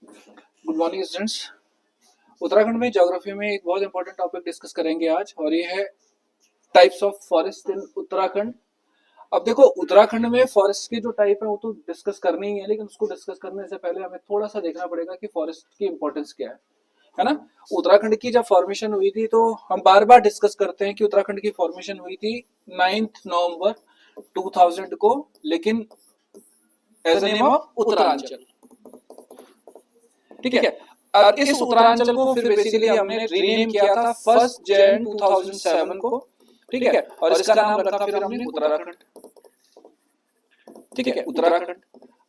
Good morning students. Uttarakhand में geography में एक बहुत इंपॉर्टेंट टॉपिक डिस्कस करेंगे आज, और ये है टाइप्स ऑफ फॉरेस्ट इन उत्तराखंड। अब देखो, उत्तराखंड में फॉरेस्ट के जो टाइप है वो तो डिस्कस करनी ही है, लेकिन उसको डिस्कस करने से पहले हमें थोड़ा सा देखना पड़ेगा कि फॉरेस्ट की इंपॉर्टेंस क्या है ना। उत्तराखंड की जब फॉर्मेशन हुई थी तो हम बार बार डिस्कस करते हैं कि उत्तराखंड की फॉर्मेशन हुई थी 9 नवंबर 2000 को, लेकिन as a name of Uttaranchal. ठीक है। और इस उत्तरांचल को फिर बेसिकली हमने रीनेम किया था 1 जनवरी 2007 को। ठीक है। और इसका नाम रखा फिर हमने उत्तराखंड। ठीक है, उत्तराखंड।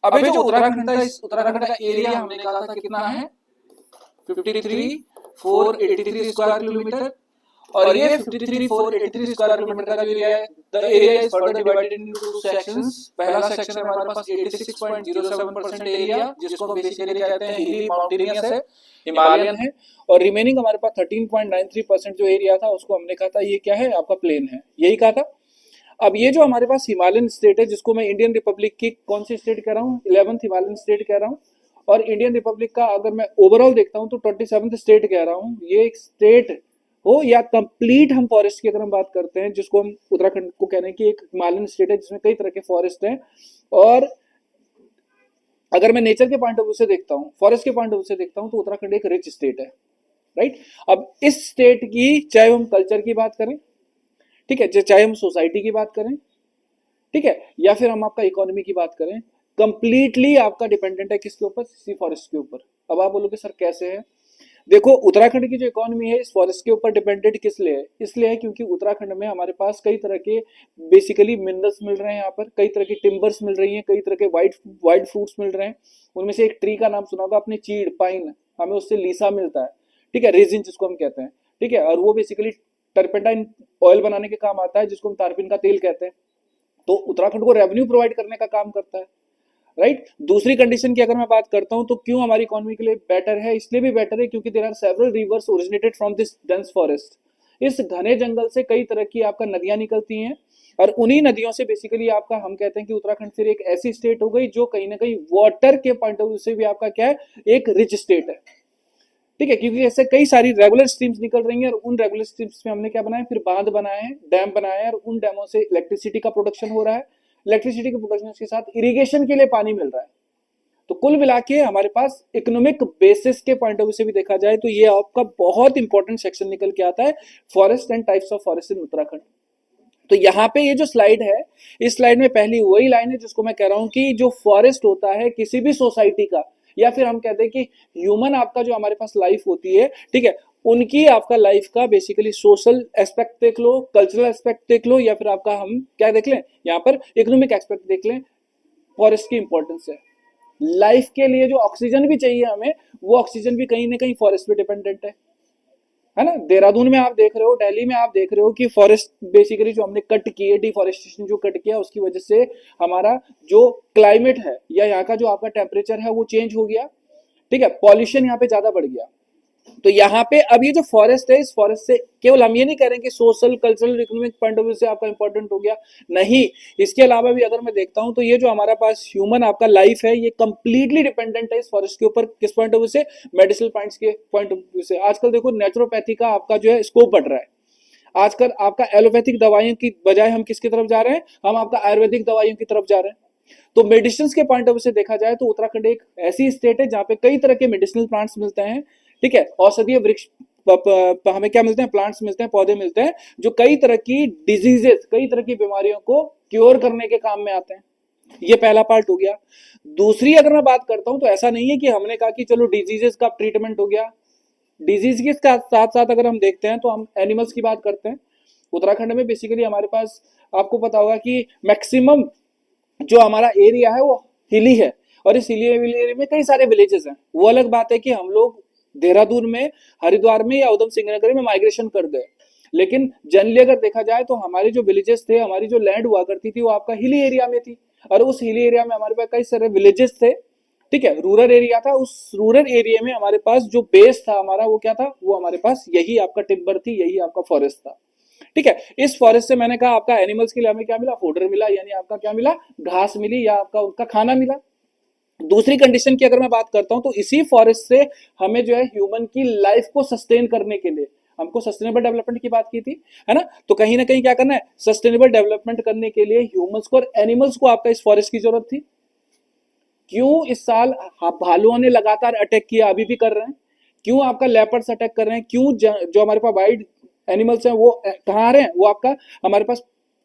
अब ये जो उत्तराखंड था, इस उत्तराखंड का एरिया हमने कहा था कितना है, 53,483 स्क्वायर किलोमीटर। और ये 53,483 स्क्वायर किलोमीटर का जो एरिया है, the area is further divided into two sections. पहला सेक्शन है हमारे पास 86.07% एरिया, जिसको हम बेसिकली कहते हैं हिली माउंटेनियस है, हिमालयन है। और रिमेनिंग हमारे पास 13.93% जो एरिया था उसको हमने कहा था ये क्या है, आपका प्लेन है, यही कहा था। अब ये जो हमारे पास हिमालयन स्टेट है, जिसको मैं इंडियन रिपब्लिक की कौन सी स्टेट कह रहा हूँ, 11th हिमालयन स्टेट कह रहा हूँ। और इंडियन रिपब्लिक का अगर मैं ओवरऑल देखता हूँ तो 27th स्टेट कह रहा हूँ। ये एक स्टेट हो या कंप्लीट हम फॉरेस्ट की अगर हम बात करते हैं, जिसको हम उत्तराखंड को कह रहे हैं कि एक हिमालयन स्टेट है जिसमें कई तरह के फॉरेस्ट हैं। और अगर मैं नेचर के पॉइंट ऑफ व्यू से देखता हूँ, फॉरेस्ट के पॉइंट ऑफ व्यू से देखता हूँ, तो उत्तराखंड एक रिच स्टेट है, राइट। अब इस स्टेट की चाहे हम कल्चर की बात करें, ठीक है, चाहे हम सोसाइटी की बात करें, ठीक है, या फिर हम आपका इकोनॉमी की बात करें, कंप्लीटली आपका डिपेंडेंट है किसके ऊपर, इसी फॉरेस्ट के ऊपर। अब आप बोलोगे सर कैसे है। देखो, उत्तराखंड की जो इकोनॉमी है इस फॉरेस्ट के ऊपर डिपेंडेंट किस लिए है, इसलिए है क्योंकि उत्तराखंड में हमारे पास कई तरह के बेसिकली मिनरल्स मिल रहे हैं। यहाँ पर कई तरह की टिम्बर्स मिल रही हैं, कई तरह के वाइट फ्रूट्स मिल रहे हैं। उनमें से एक ट्री का नाम सुना होगा आपने, चीड़, पाइन, हमें उससे लीसा मिलता है, ठीक है, रेजिन जिसको हम कहते हैं, ठीक है। और वो बेसिकली टर्पेंटाइन ऑयल बनाने के काम आता है, जिसको हम तारपीन का तेल कहते हैं। तो उत्तराखंड को रेवेन्यू प्रोवाइड करने का काम करता है, राइट। दूसरी कंडीशन की अगर मैं बात करता हूं तो क्यों हमारी इकोनॉमी के लिए बेटर है, इसलिए भी बेटर है क्योंकि there are several rivers originated from this dense forest. इस घने जंगल से कई तरह की आपका नदियां निकलती हैं, और उन्हीं नदियों से बेसिकली आपका हम कहते हैं कि उत्तराखंड फिर एक ऐसी स्टेट हो गई जो कहीं ना कहीं वाटर के पॉइंट ऑफ व्यू से भी आपका क्या है, एक रिच स्टेट है, ठीक है। क्योंकि ऐसे कई सारी रेगुलर स्ट्रीम्स निकल रही हैं, और उन रेगुलर स्ट्रीम्स में हमने क्या बनाया, फिर बांध बनाए हैं, डैम बनाए हैं, और उन डैमों से इलेक्ट्रिसिटी का प्रोडक्शन हो रहा है। इलेक्ट्रिसिटी के प्रोडक्शन के साथ इरिगेशन के लिए पानी मिल रहा है। तो कुल मिला के हमारे पास इकोनॉमिक बेसिस के पॉइंट ऑफ व्यू से भी देखा जाए तो ये आपका बहुत इंपॉर्टेंट सेक्शन निकल के आता है, forest and types of forest इन उत्तराखंड। तो यहाँ पे ये जो स्लाइड है, इस स्लाइड में पहली वही लाइन है जिसको मैं कह रहा हूं कि जो फॉरेस्ट होता है किसी भी सोसाइटी का, या फिर हम कहते हैं कि ह्यूमन आपका जो हमारे पास लाइफ होती है, ठीक है, उनकी आपका लाइफ का बेसिकली सोशल एस्पेक्ट देख लो, कल्चरल एस्पेक्ट देख लो, या फिर आपका हम क्या देख लें, यहाँ पर इकोनॉमिक एस्पेक्ट देख लें, फॉरेस्ट की इंपॉर्टेंस है। लाइफ के लिए जो ऑक्सीजन भी चाहिए हमें, वो ऑक्सीजन भी कहीं ना कहीं फॉरेस्ट पे डिपेंडेंट है ना। देहरादून में आप देख रहे हो, दिल्ली में आप देख रहे हो कि फॉरेस्ट बेसिकली जो हमने कट की है, डिफॉरेस्टेशन जो कट किया, उसकी वजह से हमारा जो क्लाइमेट है या यहाँ का जो आपका टेम्परेचर है वो चेंज हो गया, ठीक है, पॉल्यूशन यहाँ पे ज्यादा बढ़ गया। तो यहाँ पे अब ये जो फॉरेस्ट है, इस फॉरेस्ट से केवल हम ये नहीं कह रहे हैं कि social cultural economic point of view से आपका इंपॉर्टेंट हो गया, नहीं। इसके अलावा भी अगर मैं देखता हूं तो ये जो हमारा पास ह्यूमन आपका लाइफ है, ये कंप्लीटली डिपेंडेंट है इस फॉरेस्ट के ऊपर। किस पॉइंट ऑफ व्यू से, मेडिसिनल पॉइंट्स के पॉइंट ऑफ व्यू से। आजकल देखो नेचुरोपैथी का आपका जो है स्कोप बढ़ रहा है। आजकल आपका एलोपैथिक दवाइयों की बजाय हम किसकी तरफ जा रहे हैं, हम आपका आयुर्वेदिक दवाइयों की तरफ जा रहे हैं। तो मेडिसिन के पॉइंट ऑफ व्यू से देखा जाए तो उत्तराखंड एक ऐसी स्टेट है जहां पे कई तरह के मेडिसिनल प्लांट्स मिलते हैं, ठीक है, औषधीय वृक्ष हमें क्या मिलते हैं, प्लांट्स मिलते हैं, पौधे मिलते हैं, जो कई तरह की डिजीजेस, कई तरह की बीमारियों को क्योर करने के काम में आते हैं। ये पहला पार्ट हो गया। दूसरी अगर मैं बात करता हूं तो ऐसा नहीं है कि हमने कहा कि चलो डिजीजेस का ट्रीटमेंट हो गया। डिजीज के साथ साथ अगर हम देखते हैं तो हम एनिमल्स की बात करते हैं। उत्तराखंड में बेसिकली हमारे पास आपको पता होगा कि मैक्सिमम जो हमारा एरिया है वो हिली है, और इस हिली एरिया में कई सारे विलेजेस हैं। वो अलग बात है कि हम लोग देहरादून में, हरिद्वार में या उधम सिंह नगर में माइग्रेशन कर गए, लेकिन जनरली अगर देखा जाए तो हमारे जो विलेजेस थे, हमारी जो लैंड हुआ करती थी, वो आपका हिली एरिया में थी। और उस हिली एरिया में हमारे पास कई सारे विलेजेस थे, ठीक है, रूरल एरिया था। उस रूरल एरिया में हमारे पास जो बेस था हमारा, वो क्या था, वो हमारे पास यही आपका टिम्बर थी, यही आपका फॉरेस्ट था, ठीक है। इस फॉरेस्ट से मैंने कहा आपका एनिमल्स के लिए हमें क्या मिला, फोडर मिला, यानी आपका क्या मिला, घास मिली, या आपका उनका खाना मिला, दूसरी कंडीशन की अगर मैं बात करता हूं तो इसी फॉरेस्ट से हमें जो है ह्यूमन की लाइफ को सस्टेन करने के लिए, हमको सस्टेनेबल डेवलपमेंट की बात की थी, है ना, तो कहीं ना कहीं क्या करना है, सस्टेनेबल डेवलपमेंट करने के लिए ह्यूमंस को और एनिमल्स को आपका इस फॉरेस्ट की जरूरत थी। क्यों इस साल भालुओं ने लगातार अटैक किया, अभी भी कर रहे हैं, क्यों आपका लेपर्ड्स अटैक कर रहे हैं, क्यों जो हमारे पास वाइल्ड एनिमल्स हैं वो कहाँ आ रहे हैं, वो आपका हमारे पास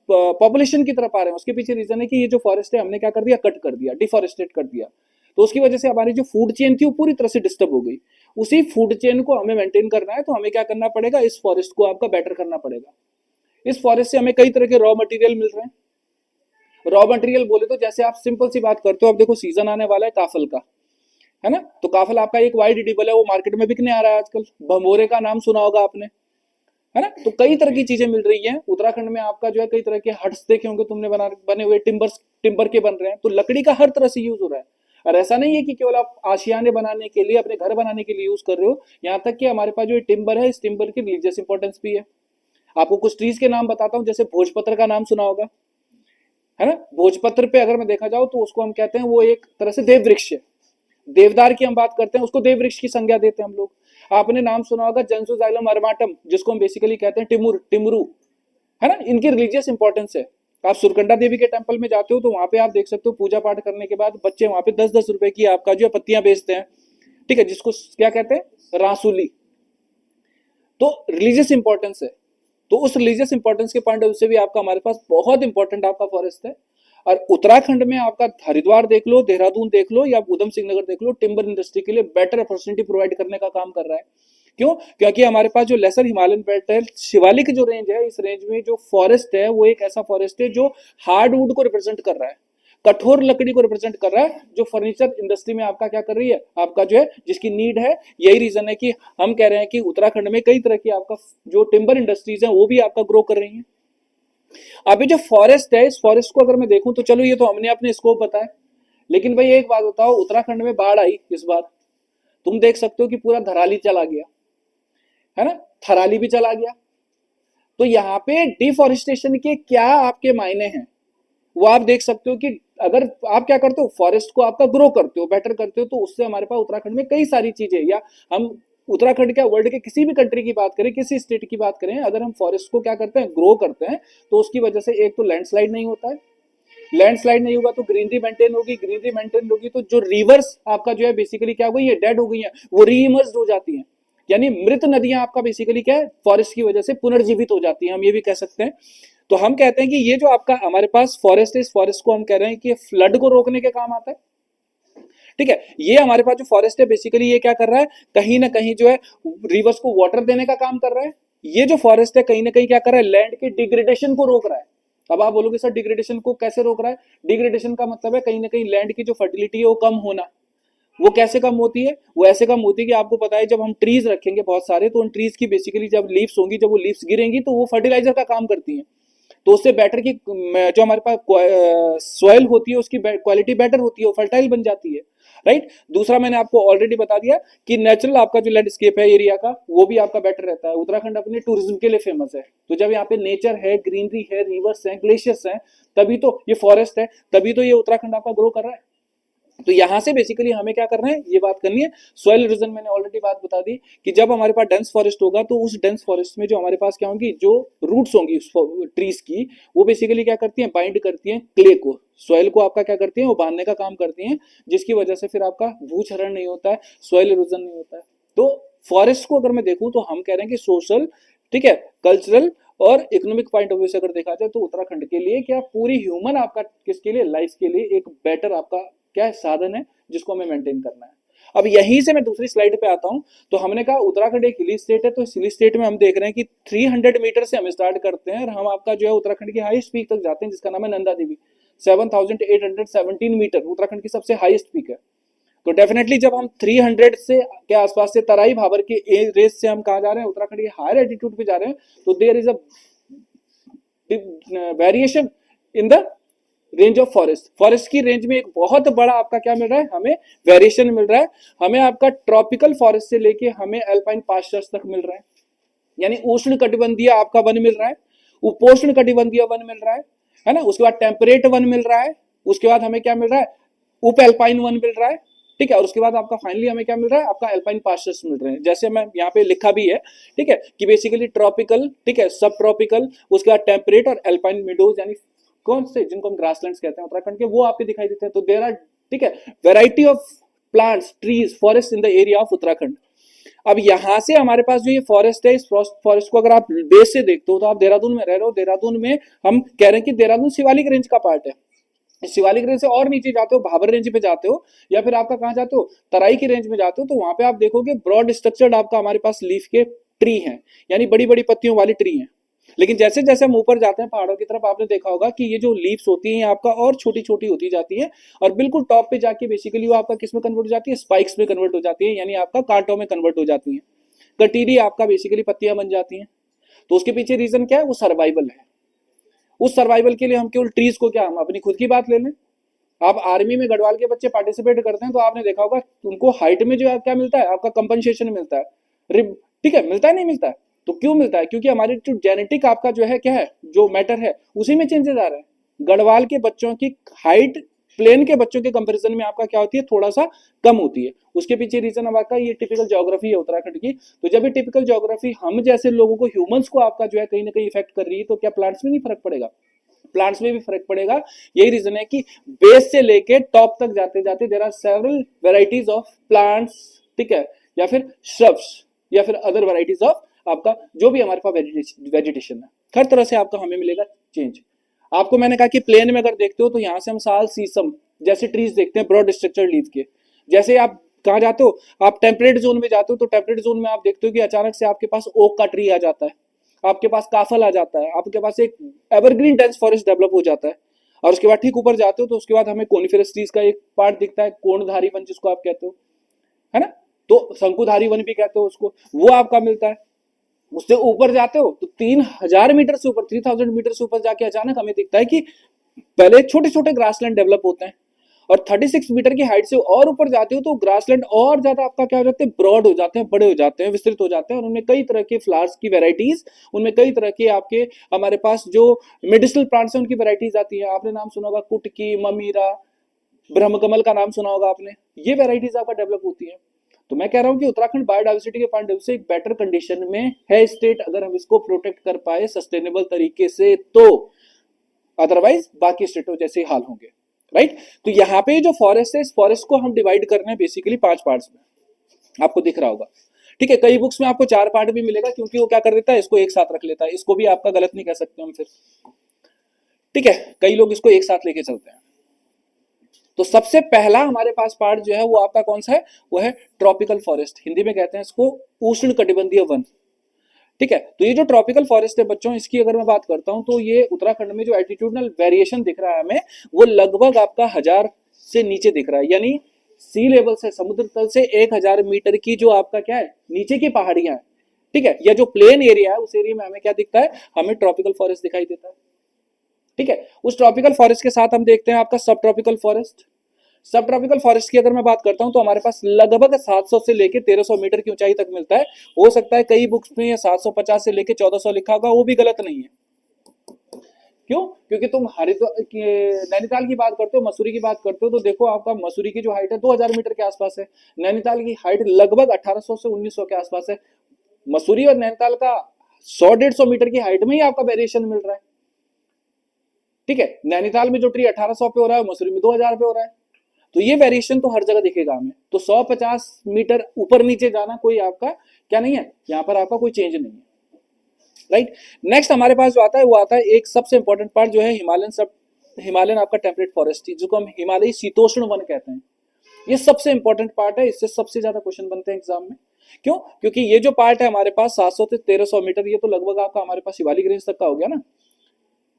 पॉपुलेशन की तरफ आ रहे हैं। उसके पीछे रीजन है कि ये जो फॉरेस्ट है हमने क्या कर दिया, कट कर दिया, डिफॉरेस्टेट कर दिया। तो उसकी वजह से हमारी जो फूड चेन थी वो पूरी तरह से डिस्टर्ब हो गई। उसी फूड चेन को हमें मेंटेन करना है, तो हमें क्या करना पड़ेगा, इस फॉरेस्ट को आपका बेटर करना पड़ेगा। इस फॉरेस्ट से हमें कई तरह के रॉ मटेरियल मिल रहे हैं। रॉ मटेरियल बोले तो जैसे आप सिंपल सी बात करते हो, अब देखो सीजन आने वाला है काफल का, है ना, तो काफल आपका एक वाइड एडिबल है, वो मार्केट में बिकने आ रहा है आजकल। भमोरे का नाम सुना होगा आपने, है ना, तो कई तरह की चीजें मिल रही हैं। उत्तराखंड में आपका जो है कई तरह के हट्स देखे होंगे तुमने, बने हुए टिम्बर के बन रहे हैं, तो लकड़ी का हर तरह से यूज हो रहा है। और ऐसा नहीं है कि केवल आप आशियाने बनाने के लिए, अपने घर बनाने के लिए यूज कर रहे हो, यहाँ तक कि हमारे पास जो टिम्बर है, इस टिम्बर की रिलीजियस इंपॉर्टेंस भी है। आपको कुछ ट्रीज के नाम बताता हूँ, जैसे भोजपत्र का नाम सुना होगा, है ना, भोजपत्र पे अगर मैं देखा जाऊं तो उसको हम कहते हैं वो एक तरह से देव वृक्ष है। देवदार की हम बात करते हैं, उसको देव वृक्ष की संज्ञा देते हैं हम लोग। आपने नाम सुना होगा जेंसोजाइलम अर्माटम, जिसको हम बेसिकली कहते हैं टिमुरू, है ना, इनकी रिलीजियस इंपॉर्टेंस है। आप सुरकंडा देवी के टेंपल में जाते हो तो वहां पे आप देख सकते हो, पूजा पाठ करने के बाद बच्चे वहां पे 10-10 रुपए की आपका जो पत्तियां बेचते हैं, ठीक है, जिसको क्या कहते हैं, रासूली। तो रिलीजियस इंपॉर्टेंस है। तो उस रिलीजियस इंपॉर्टेंस के पॉइंट ऑफ व्यू से भी आपका हमारे पास बहुत इंपॉर्टेंट आपका फॉरेस्ट है। और उत्तराखंड में आपका हरिद्वार देख लो, देहरादून देख लो, या उधम सिंह नगर देख लो, टिम्बर इंडस्ट्री के लिए बेटर अपॉर्चुनिटी प्रोवाइड करने का काम कर रहा है। क्यों? क्योंकि हमारे पास जो लेसर हिमालयन बेल्ट है, शिवालिक जो रेंज है, इस रेंज में जो फॉरेस्ट है वो एक ऐसा फॉरेस्ट है जो हार्डवुड को रिप्रेजेंट कर रहा है, कठोर लकड़ी को रिप्रेजेंट कर रहा है, जो फर्नीचर इंडस्ट्री में आपका क्या कर रही है, आपका जो है जिसकी नीड है। यही रीजन है कि हम कह रहे हैं कि उत्तराखंड में कई तरह की आपका जो टिम्बर इंडस्ट्रीज है वो भी आपका ग्रो कर रही है। अभी जो फॉरेस्ट है, इस फॉरेस्ट को अगर मैं देखूं तो चलो ये तो हमने अपने स्कोप बताया, लेकिन भाई एक बात बताओ, उत्तराखंड में बाढ़ आई इस बार, तुम देख सकते हो कि पूरा धराली चला गया, है ना, थराली भी चला गया। तो यहाँ पे डिफॉरेस्टेशन के क्या आपके मायने हैं, वो आप देख सकते हो कि अगर आप क्या करते हो, फॉरेस्ट को आपका ग्रो करते हो, बेटर करते हो, तो उससे हमारे पास उत्तराखंड में कई सारी चीजें, या हम उत्तराखंड क्या वर्ल्ड के किसी भी कंट्री की बात करें, किसी स्टेट की बात करें, अगर हम फॉरेस्ट को क्या करते हैं, ग्रो करते हैं, तो उसकी वजह से एक तो लैंडस्लाइड नहीं होता है, लैंडस्लाइड नहीं होगा तो ग्रीनरी मेंटेन होगी, ग्रीनरी मेंटेन होगी तो जो रिवर्स आपका जो है बेसिकली क्या हो गई है, डेड हो गई है, वो रीइमर्ज हो जाती हैं। यानी मृत नदियां आपका बेसिकली क्या है, फॉरेस्ट की वजह से पुनर्जीवित हो जाती हैं, हम ये भी कह सकते हैं। तो हम कहते हैं कि ये जो आपका हमारे पास फॉरेस्ट है, इस फॉरेस्ट को हम कह रहे हैं कि फ्लड को रोकने के काम आता है, ठीक है। ये हमारे पास जो फॉरेस्ट है बेसिकली ये क्या कर रहा है, कहीं ना कहीं जो है रिवर्स को वाटर देने का काम कर रहा है। ये जो फॉरेस्ट है कहीं ना कहीं क्या कर रहा है, लैंड के डिग्रेडेशन को रोक रहा है। अब आप बोलोगे सर डिग्रेडेशन को कैसे रोक रहा है, डिग्रेडेशन का मतलब है कहीं ना कहीं लैंड की जो फर्टिलिटी है वो कम होना। वो कैसे कम होती है, वो ऐसे कम होती है कि आपको पता है जब हम ट्रीज रखेंगे बहुत सारे, तो उन ट्रीज की बेसिकली जब लीव्स होंगी, जब वो लीव्स गिरेंगी तो वो फर्टिलाइजर का काम करती हैं, तो उससे बेटर की जो हमारे पास सॉइल होती है उसकी क्वालिटी बेटर होती है, वो फर्टाइल बन जाती है, राइट। दूसरा मैंने आपको ऑलरेडी बता दिया कि नेचुरल आपका जो लैंडस्केप है एरिया का, वो भी आपका बेटर रहता है। उत्तराखंड अपने टूरिज्म के लिए फेमस है, तो जब यहाँ पे नेचर है, ग्रीनरी है, रिवर्स है, ग्लेशियर्स है, तभी तो ये फॉरेस्ट है, तभी तो ये उत्तराखंड आपका ग्रो कर रहा है। तो यहां से बेसिकली हमें क्या करना है, ये बात करनी है। सॉइल इरोजन मैंने ऑलरेडी बात बता दी कि जब हमारे पास डेंस फॉरेस्ट होगा तो उस डेंस फॉरेस्ट में जो हमारे पास क्या होंगी, जो रूट्स होंगी उस ट्रीज की, वो बेसिकली क्या करती हैं, बाइंड करती हैं क्ले को, सॉइल को आपका क्या करती हैं, वो बांधने का काम करती हैं, जिसकी वजह से फिर आपका भूक्षरण नहीं होता है, सॉइल इरोजन नहीं होता है। तो फॉरेस्ट को अगर मैं देखूं तो हम कह रहे हैं कि सोशल, ठीक है, कल्चरल और इकोनॉमिक पॉइंट ऑफ व्यू से अगर देखा जाए तो उत्तराखंड के लिए क्या पूरी ह्यूमन आपका किसके लिए, लाइफ के लिए एक बेटर आपका क्या साधन है, जिसको हमें मेंटेन करना है। अब यहीं से मैं दूसरी स्लाइड पे आता हूं। तो हमने कहा उत्तराखंड एक हिली स्टेट है, तो इस हिली स्टेट में हम देख रहे हैं कि 300 मीटर से हम स्टार्ट करते हैं और हम आपका जो है उत्तराखंड की हाईएस्ट पीक तक जाते हैं, जिसका नाम है नंदा देवी। 7,817 मीटर उत्तराखंड की सबसे हाईएस्ट पीक है। तो डेफिनेटली जब हम 300 से के आसपास से तराई भाबर के रेस से हम कहा जा रहे हैं, उत्तराखंड के हायर एल्टीट्यूड पे जा रहे हैं, तो there is a variation in the range of forest. Forest की रेंज में एक बहुत बड़ा आपका क्या मिल रहा है, हमें वेरिएशन मिल रहा है। हमें आपका ट्रॉपिकल फॉरेस्ट से लेके हमें अल्पाइन पास्चर्स तक मिल रहा है, यानी उष्ण कटिबंधीय आपका वन मिल रहा है, उपोष्ण कटिबंधीय वन मिल रहा है ना, उसके बाद टेम्परेट वन मिल रहा है, उसके बाद हमें क्या मिल रहा है, उप एल्पाइन वन मिल रहा है, ठीक है, और उसके बाद आपका फाइनली हमें क्या मिल रहा है, आपका एल्पाइन पास्चर्स मिल रहे हैं, जैसे मैं यहाँ पे लिखा भी है, ठीक है, कि बेसिकली ट्रॉपिकल, ठीक है, सब ट्रॉपिकल, उसके बाद टेम्परेट और एल्पाइन मीडोज, यानी कौन से जिनको हम ग्रासलैंड्स कहते हैं उत्तराखंड के, वो आपके दिखाई देते हैं। तो देयर आर, ठीक है, variety of plants, trees, forest in the area of Uttarakhand. अब यहां से हमारे पास जो ये फॉरेस्ट है, इस फॉरेस्ट को अगर आप बेस से देखते हो तो आप देहरादून में रह रहे हो, देहरादून में हम कह रहे हैं कि देहरादून शिवालिक रेंज का पार्ट है। शिवालिक रेंज से और नीचे जाते हो, भाबर रेंज पे जाते हो, या फिर आपका कहां जाते हो, तराई की रेंज में जाते हो, तो वहां पे आप देखोगे ब्रॉड स्ट्रक्चर्ड आपका हमारे पास लीफ के ट्री हैं, यानी बड़ी बड़ी पत्तियों वाली ट्री हैं। लेकिन जैसे जैसे हम ऊपर जाते हैं पहाड़ों की तरफ, आपने देखा होगा कि ये जो लीव्स होती हैं आपका और छोटी छोटी होती जाती है, और बिल्कुल टॉप पे जाके बेसिकली वो आपका किस में कन्वर्ट हो जाती है, स्पाइक्स में कन्वर्ट हो जाती है, यानी आपका कांटों में कन्वर्ट हो जाती है, कटीरी आपका बेसिकली पत्तियां बन जाती हैं। तो उसके पीछे रीजन क्या है, वो सर्वाइवल है। उस सर्वाइवल के लिए हम केवल ट्रीज को, क्या हम अपनी खुद की बात ले लें, आप आर्मी में गढ़वाल के बच्चे पार्टिसिपेट करते हैं तो आपने देखा होगा उनको हाइट में जो है क्या मिलता है, आपका कंपनसेशन मिलता है, रिब, ठीक है, मिलता है नहीं मिलता है, तो क्यों मिलता है, क्योंकि हमारी जो जेनेटिक आपका जो है क्या है, जो मैटर है उसी में चेंजेस आ रहे हैं। गढ़वाल के बच्चों की हाइट प्लेन के बच्चों के कंपैरिजन में आपका क्या होती है, थोड़ा सा कम होती है। उसके पीछे रीजन अब आपका ये टिपिकल ज्योग्राफी है उत्तराखंड की। तो जब ये टिपिकल ज्योग्राफी हम जैसे लोगों को, ह्यूमंस को आपका जो है कहीं ना कहीं इफेक्ट कर रही है, तो क्या प्लांट्स में नहीं फर्क पड़ेगा, प्लांट्स में भी फर्क पड़ेगा। यही रीजन है कि बेस से लेके टॉप तक जाते जाते there are several varieties of plants, ठीक है, या फिर श्रब्स, या फिर अदर वेराइटीज ऑफ आपका जो भी हमारे पास वेजिटेशन है, हर तरह से आपका हमें मिलेगा चेंज। आपको मैंने कहा कि प्लेन में अगर देखते हो तो यहां से हम साल, सीसम जैसे ट्रीज देखते हैं ब्रॉड स्ट्रक्चर लीफ के। जैसे आप कहा जाते हो, आप टेम्परेट जोन में जाते हो, तो टेम्परेट जोन में आप देखते हो कि अचानक से आपके पास ओक का ट्री आ जाता है, आपके पास काफल आ जाता है, आपके पास एक एवरग्रीन डेंस फॉरेस्ट डेवलप हो जाता है। और उसके बाद ठीक ऊपर जाते हो तो उसके बाद हमें कोनिफेरस ट्रीज का एक पार्ट दिखता है, कोणधारी वन जिसको आप कहते हो, है ना, तो शंकुधारी वन भी कहते हो उसको, वो आपका मिलता है। उससे ऊपर जाते हो तो 3000 मीटर से ऊपर, 3000 मीटर से ऊपर जाके अचानक हमें दिखता है कि पहले छोटे छोटे ग्रासलैंड डेवलप होते हैं, और 36 मीटर की हाइट से और ऊपर जाते हो तो ग्रासलैंड और ज्यादा आपका क्या हो जाते हैं, ब्रॉड हो जाते हैं, बड़े हो जाते हैं, विस्तृत हो जाते हैं, और उनमें कई तरह के फ्लावर्स की वेराइटीज, उनमें कई तरह के आपके हमारे पास जो मेडिसिनल प्लांट्स हैं उनकी वेराइटीज आती है। आपने नाम सुना होगा कुटकी, ममीरा, ब्रह्मकमल का नाम सुना होगा आपने, ये वेराइटीज आपका डेवलप होती है। तो मैं कह रहा हूं कि उत्तराखंड बायोडाइवर्सिटी के पॉइंट ऑफ व्यू से एक बेटर कंडीशन में है स्टेट, अगर हम इसको प्रोटेक्ट कर पाए सस्टेनेबल तरीके से तो, अदरवाइज बाकी स्टेटों जैसे हाल होंगे, राइट। तो यहाँ पे जो फॉरेस्ट है, इस फॉरेस्ट को हम डिवाइड कर रहे हैं बेसिकली 5 पार्ट्स में, आपको दिख रहा होगा, ठीक है। कई बुक्स में आपको 4 पार्ट भी मिलेगा, क्योंकि वो क्या कर देता है, इसको एक साथ रख लेता है, इसको भी आपका गलत नहीं कह सकते हम फिर, ठीक है, कई लोग इसको एक साथ लेके चलते हैं। तो सबसे पहला हमारे पास पार्ट जो है वो आपका कौन सा है, वो है ट्रॉपिकल फॉरेस्ट, हिंदी में कहते हैं इसको उष्ण कटिबंधीय वन, ठीक है। तो ये जो ट्रॉपिकल फॉरेस्ट है बच्चों, इसकी अगर मैं बात करता हूं तो ये उत्तराखंड में जो एल्टीट्यूडनल वेरिएशन दिख रहा है हमें, वो लगभग आपका 1000 से नीचे दिख रहा है, यानी सी लेवल से, समुद्र तल से 1000 मीटर की जो आपका क्या है, नीचे की पहाड़ियां है, ठीक है, या जो प्लेन एरिया है उस एरिया में हमें क्या दिखता है, हमें ट्रॉपिकल फॉरेस्ट दिखाई देता है, ठीक है। उस ट्रॉपिकल फॉरेस्ट के साथ हम देखते हैं आपका सब ट्रॉपिकल फॉरेस्ट। सब ट्रॉपिकल फॉरेस्ट की अगर मैं बात करता हूं तो हमारे पास लगभग 700 से लेके 1300 मीटर की ऊंचाई तक मिलता है। हो सकता है कई बुक्स में ये 750 से लेके 1400 लिखा होगा, वो भी गलत नहीं है। क्यों? क्योंकि तुम नैनीताल की बात करते हो, मसूरी की बात करते हो, तो देखो आपका मसूरी की जो हाइट है 2000 मीटर के आसपास है, नैनीताल की हाइट लगभग 1800 से 1900 के आसपास है। मसूरी और नैनीताल का 100-150 मीटर की हाइट में ही आपका वेरिएशन मिल रहा है, ठीक है। नैनीताल में जो ट्री 1800 पे हो रहा है, मसूरी में 2000 पे हो रहा है, तो ये वेरिएशन तो हर जगह दिखेगा हमें। तो 150 मीटर ऊपर नीचे जाना कोई आपका क्या नहीं है, यहाँ पर आपका कोई चेंज नहीं है, राइट। नेक्स्ट हमारे पास जो आता है वो आता है एक सबसे इंपॉर्टेंट पार्ट जो है हिमालयन आपका टेम्परेट फॉरेस्ट, जिसको हम हिमालयी शीतोष्ण वन कहते हैं। ये सबसे इंपॉर्टेंट पार्ट है, इससे सबसे ज्यादा क्वेश्चन बनते हैं एग्जाम में। क्यों? क्योंकि ये जो पार्ट है हमारे पास 700 से 1300 मीटर, ये तो लगभग आपका हमारे पास शिवालिक रेंज तक का हो गया ना,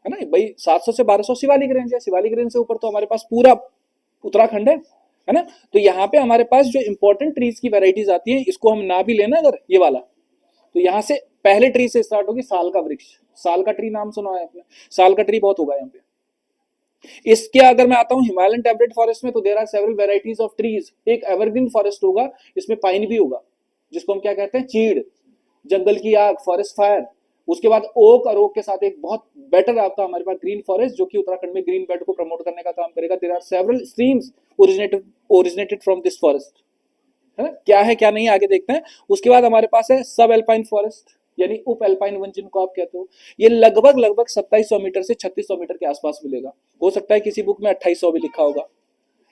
है ना भाई। 700 से 1200 शिवालिक रेंज है, शिवालिक रेंज से ऊपर तो हमारे पास पूरा उत्तराखंड है ना। तो यहाँ पे हमारे पास जो इंपॉर्टेंट ट्रीज की वेराइटीज आती है, इसको हम ना भी लेना अगर ये वाला, तो यहाँ से पहले ट्री से स्टार्ट होगी साल का वृक्ष। साल का ट्री नाम सुना है आपने, साल का ट्री बहुत होगा यहाँ पे। इसके अगर मैं आता हूँ हिमालयन टेम्परेट फॉरेस्ट में, तो there are several varieties of trees. एक एवरग्रीन फॉरेस्ट होगा, इसमें पाइन भी होगा, जिसको हम क्या कहते हैं, चीड़, जंगल की आग, फॉरेस्ट फायर। उसके बाद ओक और ओक के साथ एक बहुत बेटर आपका हमारे पास ग्रीन फॉरेस्ट, जो कि उत्तराखंड में ग्रीन बेल्ट को प्रमोट करने का काम करेगा। There are several streams originated from this forest, है क्या है क्या नहीं आगे देखते हैं। उसके बाद हमारे पास है सब एल्पाइन फॉरेस्ट, यानी उप एल्पाइन वन जिनको आप कहते हो। ये लगभग 2700 मीटर से 3600 मीटर के आसपास मिलेगा। हो सकता है किसी बुक में 2800 भी लिखा होगा,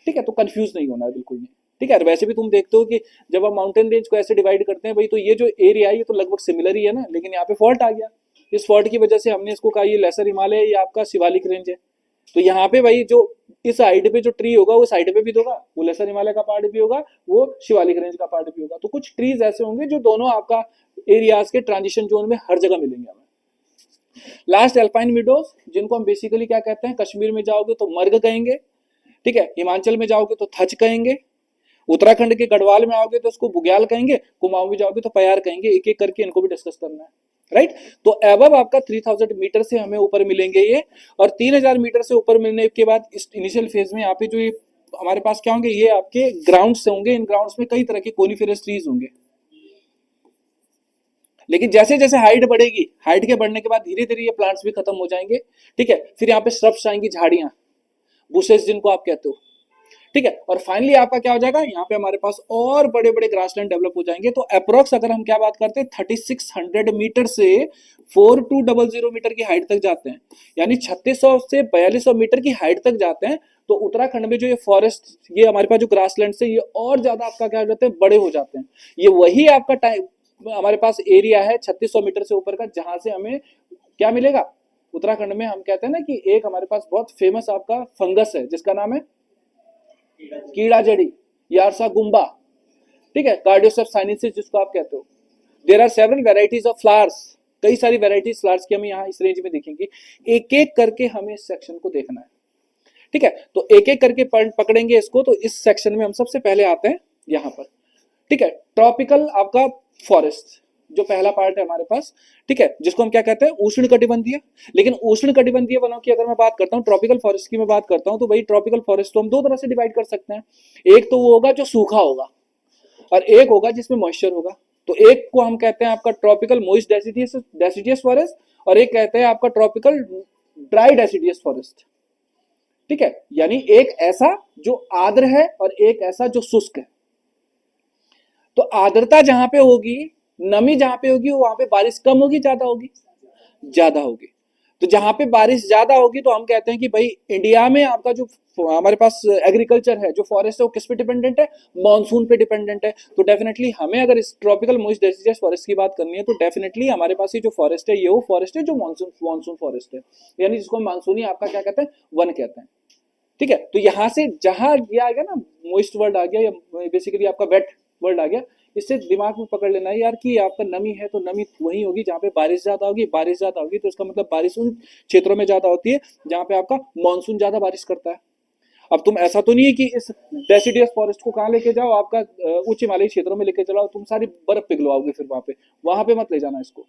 ठीक है, तो कंफ्यूज नहीं होना है बिल्कुल नहीं, ठीक है। और वैसे भी तुम देखते हो कि जब हम माउंटेन रेंज को ऐसे डिवाइड करते हैं भाई, तो ये जो एरिया है ये तो लगभग सिमिलर ही है ना, लेकिन यहाँ पे फॉल्ट आ गया। इस फॉल्ट की वजह से हमने इसको कहा ये लेसर हिमालय है, ये आपका शिवालिक रेंज है। तो यहाँ पे भाई जो इस साइड पे जो ट्री होगा वो साइड पे भी होगा, वो लेसर हिमालय का पार्ट भी होगा, वो शिवालिक रेंज का पार्ट भी होगा। तो कुछ ट्रीज ऐसे होंगे जो दोनों आपका एरियाज के ट्रांजिशन जोन में हर जगह मिलेंगे हमें। लास्ट एल्पाइन मीडोज, जिनको हम बेसिकली क्या कहते हैं, कश्मीर में जाओगे तो मर्ग कहेंगे, ठीक है, हिमाचल में जाओगे तो थच कहेंगे, उत्तराखंड के गढ़वाल में आओगे तो उसको बुग्याल कहेंगे, कुमाऊं में जाओगे तो पयार कहेंगे। एक एक करके इनको भी डिस्कस करना है, राइट। तो अबव आपका 3000 मीटर से हमें ऊपर मिलेंगे ये, और 3000 मीटर से ऊपर मिलने के बाद इस इनिशियल फेज में यहाँ पे जो ये हमारे पास क्या होंगे, ये आपके ग्राउंड्स होंगे। इन ग्राउंड्स में कई तरह के कोनिफेरस ट्रीज होंगे, लेकिन जैसे जैसे हाइट बढ़ेगी, हाइट के बढ़ने के बाद धीरे धीरे ये प्लांट्स भी खत्म हो जाएंगे, ठीक है। फिर यहाँ पे श्रब्स आएंगी, झाड़ियां, बुशेस जिनको आप कहते हो, ठीक है। और फाइनली आपका क्या हो जाएगा, यहाँ पे हमारे पास और बड़े बड़े ग्रासलैंड डेवलप हो जाएंगे। तो अप्रोक्स अगर हम क्या बात करते हैं, 3600 मीटर से 4200 मीटर की हाइट तक जाते हैं, यानी 3600 से 4200 मीटर की हाइट तक जाते हैं। तो उत्तराखंड में जो ये फॉरेस्ट, ये हमारे पास जो ग्रासलैंड से ये और ज्यादा आपका क्या हो जाते हैं, बड़े हो जाते हैं। ये वही आपका टाइम हमारे पास एरिया है 3600 मीटर से ऊपर का, जहां से हमें क्या मिलेगा, उत्तराखंड में हम कहते हैं ना कि एक हमारे पास बहुत फेमस आपका फंगस है जिसका नाम है कीड़ा जड़ी, यारसा गुम्बा, ठीक है, कार्डियोसेप्स साइनेंसिस जिसको आप कहते हो। There are several varieties of flowers, कई सारी वेराइटीज फ्लावर्स की हम यहाँ इस रेंज में देखेंगे। एक एक करके हमें इस सेक्शन को देखना है, ठीक है। तो एक एक करके पकड़ेंगे इसको। तो इस सेक्शन में हम सबसे पहले आते हैं यहाँ पर, ठीक है, ट्रॉपिकल आपका फॉरेस्ट, जो पहला पार्ट है हमारे पास, ठीक है, जिसको हम क्या कहते हैं, उष्ण कटिबंधीय। लेकिन उष्ण कटिबंधीय वनों की अगर मैं बात करता हूँ, ट्रॉपिकल फॉरेस्ट की मैं बात करता हूँ, तो भाई ट्रॉपिकल फॉरेस्ट तो हम दो तरह से डिवाइड कर सकते हैं। एक तो वो होगा जो सूखा होगा, और एक होगा जिसमें मॉइस्चर होगा। तो एक को हम कहते हैं आपका ट्रॉपिकल मॉइस्ट डेसिडियस फॉरेस्ट, और एक कहते हैं आपका ट्रॉपिकल ड्राई डेसिडियस फॉरेस्ट, ठीक है। यानी एक ऐसा जो आर्द्र है और एक ऐसा जो शुष्क है। तो आर्द्रता जहां पे होगी, नमी जहां पे होगी, वहां पे बारिश कम होगी ज्यादा होगी, ज्यादा होगी। तो जहां पे बारिश ज्यादा होगी तो हम कहते हैं कि भाई इंडिया में आपका जो हमारे पास एग्रीकल्चर है, जो फॉरेस्ट है, वो किस पे डिपेंडेंट है, मानसून पे डिपेंडेंट है। तो डेफिनेटली हमें अगर इस ट्रॉपिकल मॉइस्ट डेसिडियस फॉरेस्ट की बात करनी है, तो डेफिनेटली हमारे पास ये जो फॉरेस्ट है, ये वो फॉरेस्ट है जो मानसून फॉरेस्ट है, यानी जिसको मानसूनी आपका क्या कहते हैं, वन कहते हैं, ठीक है। तो यहाँ से जहां ये आ गया ना, मॉइस्ट वर्ड आ गया, या बेसिकली आपका वेट वर्ड आ गया, इससे दिमाग में पकड़ लेना है यार कि आपका नमी है तो नमी वही होगी जहां पे बारिश ज्यादा होगी। बारिश ज्यादा होगी तो इसका मतलब बारिश उन क्षेत्रों में ज्यादा होती है जहां पे आपका मानसून ज्यादा बारिश करता है। अब तुम ऐसा तो नहीं है कि इस डेसिडियस फॉरेस्ट को कहाँ लेके जाओ, आपका उच्च हिमालयी क्षेत्रों में लेके चलाओ, तुम सारी बर्फ पिघलवाओगे फिर वहां पे मत ले जाना इसको,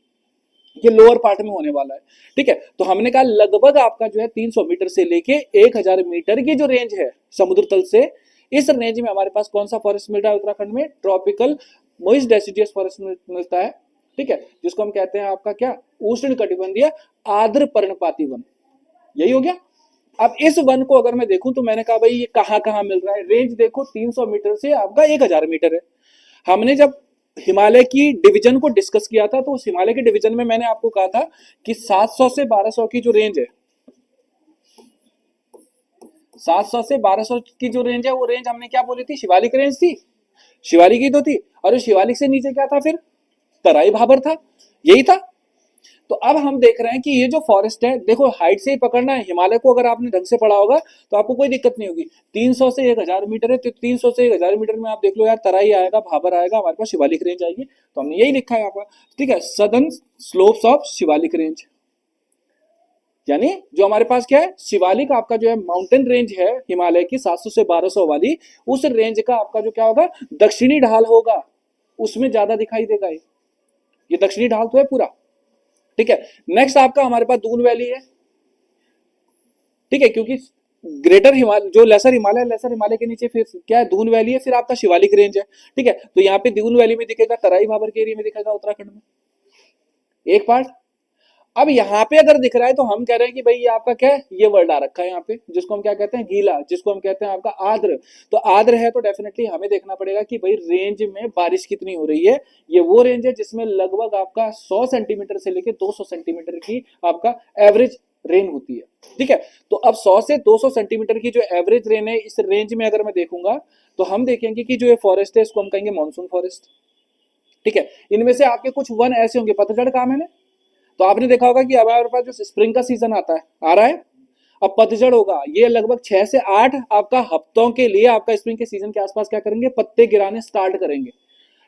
ये लोअर पार्ट में होने वाला है, ठीक है। तो हमने कहा लगभग आपका जो है 300 मीटर से लेके 1000 मीटर की जो रेंज है समुद्र तल से, इस रेंज में हमारे पास कौन सा फॉरेस्ट मिल रहा है उत्तराखंड में, ट्रॉपिकल मॉइस्ट डेसिडियस फॉरेस्ट मिलता है, ठीक है, जिसको हम कहते हैं आपका क्या, उष्ण कटिबंधीय आर्द्र पर्णपाती वन, यही हो गया। अब इस वन को अगर मैं देखूं तो मैंने कहा भाई ये कहां कहां मिल रहा है, रेंज देखो 300 मीटर से आपका 1000 मीटर है। हमने जब हिमालय की डिवीजन को डिस्कस किया था, तो उस हिमालय के डिवीजन में मैंने आपको कहा था कि 700 से 1200 की जो रेंज है, 700 से 1200 की जो रेंज है, वो रेंज हमने क्या बोली थी, शिवालिक रेंज थी, शिवालिक ही तो थी। और शिवालिक से नीचे क्या था फिर, तराई भाबर था, यही था। तो अब हम देख रहे हैं कि ये जो फॉरेस्ट है, देखो हाइट से ही पकड़ना है, हिमालय को अगर आपने ढंग से पढ़ा होगा तो आपको कोई दिक्कत नहीं होगी। 300 से 1000 मीटर है, तो 300 से 1000 मीटर में आप देख लो यार, तराई आएगा, भाबर आएगा, हमारे पास शिवालिक रेंज आएगी। तो हमने यही लिखा है आपका, ठीक है, southern slopes of Shivalik range, यानी जो हमारे पास क्या है, शिवालिक आपका जो है माउंटेन रेंज है हिमालय की 700 से 1200 वाली, उस रेंज का आपका जो क्या होगा, दक्षिणी ढाल होगा, उसमें ज्यादा दिखाई देगा। ये दक्षिणी ढाल तो है पूरा, ठीक है। नेक्स्ट आपका हमारे पास दून वैली है, ठीक है, क्योंकि ग्रेटर हिमालय जो लेसर हिमालय के नीचे फिर क्या है, दून वैली है, फिर आपका शिवालिक रेंज है, ठीक है। तो यहाँ पे दून वैली में दिखेगा, तराई भाबर के एरिया में दिखेगा उत्तराखंड में, एक पार्ट। अब यहाँ पे अगर दिख रहा है तो हम कह रहे हैं कि भाई ये आपका क्या है, ये वर्ड आ रखा है यहाँ पे जिसको हम क्या कहते हैं, गीला, जिसको हम कहते हैं आपका आर्द्र। तो आर्द्र है तो डेफिनेटली हमें देखना पड़ेगा कि भाई रेंज में बारिश कितनी हो रही है। ये वो रेंज है जिसमें लगभग आपका 100 सेंटीमीटर से लेके 200 सेंटीमीटर की आपका एवरेज रेन होती है। ठीक है, तो अब 100 से 200 सेंटीमीटर की जो एवरेज रेन है, इस रेंज में अगर मैं देखूंगा तो हम देखेंगे कि जो ये फॉरेस्ट है इसको हम कहेंगे मानसून फॉरेस्ट। ठीक है, इनमें से आपके कुछ वन ऐसे होंगे, पतझड़ कहा मैंने, तो आपने देखा होगा कि अब हमारे पास जो स्प्रिंग का सीजन आता है, आ रहा है, अब पतझड़ होगा, ये लगभग 6 से 8 आपका हफ्तों के लिए आपका स्प्रिंग के सीजन के आसपास क्या करेंगे, पत्ते गिराने स्टार्ट करेंगे।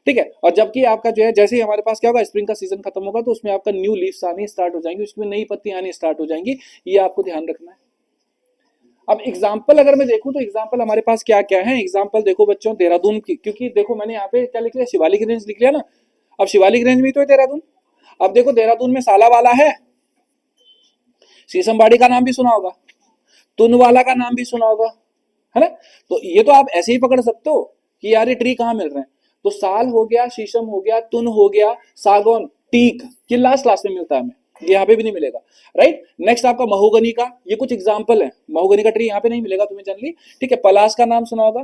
ठीक है, और जबकि आपका जो है जैसे ही हमारे पास क्या होगा, स्प्रिंग का सीजन खत्म होगा तो उसमें आपका न्यू लीव्स आनी स्टार्ट हो जाएंगी, उसमें नई पत्तियां आनी स्टार्ट हो जाएंगी, ये आपको ध्यान रखना है। अब एग्जाम्पल अगर मैं देखूं तो एग्जाम्पल हमारे पास क्या क्या है, एग्जाम्पल देखो बच्चों देहरादून की, क्योंकि देखो मैंने यहाँ पे क्या लिख लिया, शिवालिक रेंज लिख लिया ना। अब शिवालिक रेंज में तो है देहरादून। अब देखो देहरादून में साला वाला है, शीशमबाड़ी का नाम भी सुना होगा, तुनवाला का नाम भी सुना होगा, है ना। तो ये तो आप ऐसे ही पकड़ सकते हो कि यार ये ट्री कहाँ मिल रहे हैं। तो साल हो गया, शीशम हो गया, तुन हो गया, सागौन, टीक, ये लास्ट क्लास में मिलता है हमें, ये यहाँ पे भी नहीं मिलेगा। राइट, नेक्स्ट आपका महोगनी का, ये कुछ एग्जाम्पल है, महोगनी का ट्री यहाँ पे नहीं मिलेगा तुम्हें जनरली। ठीक है, पलाश का नाम सुना होगा,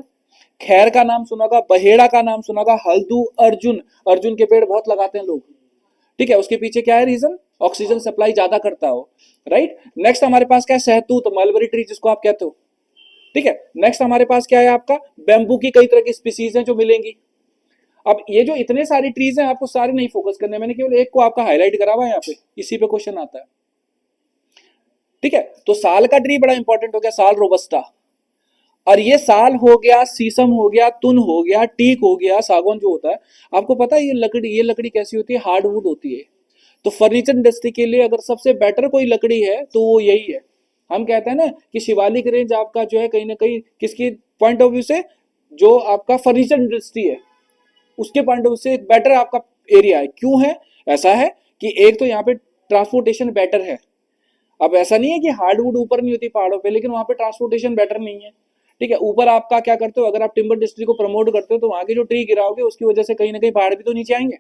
खैर का नाम सुना होगा, बहेड़ा का नाम सुना होगा, हल्दू, अर्जुन, अर्जुन के पेड़ बहुत लगाते हैं लोग। ठीक है, उसके पीछे क्या है रीजन, ऑक्सीजन सप्लाई ज्यादा करता हो। राइट, नेक्स्ट हमारे पास क्या है, सहतूत, मलबरी ट्री जिसको आप कहते हो। ठीक है, नेक्स्ट हमारे पास क्या है आपका, बैम्बू की कई तरह की स्पीसीज हैं जो मिलेंगी। अब ये जो इतने सारी ट्रीज हैं आपको सारे नहीं फोकस करने, मैंने केवल एक को आपका हाईलाइट करा हुआ है यहाँ पे, इसी पे क्वेश्चन आता है। ठीक है, तो साल का ट्री बड़ा इंपॉर्टेंट हो गया, साल रोबस्टा, और ये साल हो गया, शीशम हो गया, तुन हो गया, टीक हो गया, सागौन जो होता है, आपको पता है ये लकड़ी कैसी होती है, हार्डवुड होती है। तो फर्नीचर इंडस्ट्री के लिए अगर सबसे बेटर कोई लकड़ी है तो वो यही है। हम कहते हैं ना कि शिवालिक रेंज आपका जो है कहीं ना कहीं किसकी पॉइंट ऑफ व्यू से, जो आपका फर्नीचर इंडस्ट्री है उसके पॉइंट ऑफ व्यू से एक बेटर आपका एरिया है। क्यों है ऐसा, है कि एक तो यहाँ पे ट्रांसपोर्टेशन बेटर है। अब ऐसा नहीं है कि हार्डवुड ऊपर नहीं होती पहाड़ों पे, लेकिन वहां पे ट्रांसपोर्टेशन बेटर नहीं है। ठीक है, ऊपर आपका क्या करते हो, अगर आप टिम्बर इंडस्ट्री को प्रमोट करते हो तो वहां के जो ट्री गिराओगे उसकी वजह से कहीं ना कहीं पहाड़ भी तो नीचे आएंगे।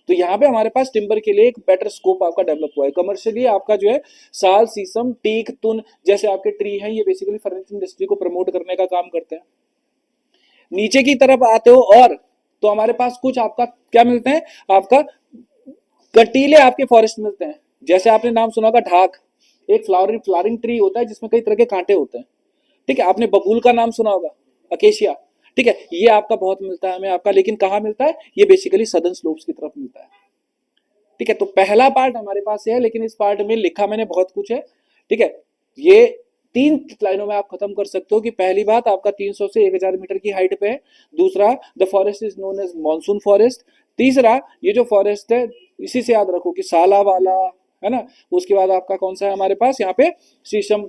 तो यहाँ पे हमारे पास टिम्बर के लिए एक बेटर स्कोप आपका डेवलप हुआ है। कमर्शियली आपका जो है साल, शीशम, टीक, तुन जैसे आपके ट्री हैं, ये बेसिकली फर्नीचर इंडस्ट्री को प्रमोट करने का काम करते हैं। नीचे की तरफ आते हो और तो हमारे पास कुछ आपका क्या मिलते हैं, आपका कटीले आपके फॉरेस्ट मिलते हैं। जैसे आपने नाम सुना होगा ढाक, एक फ्लावरिंग ट्री होता है जिसमें कई तरह के कांटे होते हैं। ठीक है, आपने बबूल का नाम सुना होगा, अकेशिया। ठीक है, ये आपका बहुत मिलता है हमें आपका, लेकिन कहाँ मिलता है, ये बेसिकली सदर्न स्लोप्स की तरफ मिलता है। ठीक है, तो पहला पार्ट हमारे पास है, लेकिन इस पार्ट में लिखा मैंने बहुत कुछ है। ठीक है, ये 3 लाइनों में आप खत्म कर सकते हो कि पहली बात आपका 300 से 1000 मीटर की हाइट पे है। दूसरा, the forest is known as monsoon forest. तीसरा, ये जो फॉरेस्ट है इसी से याद रखो कि साला वाला, है ना। उसके बाद आपका कौन सा है हमारे पास यहाँ पे, शीशम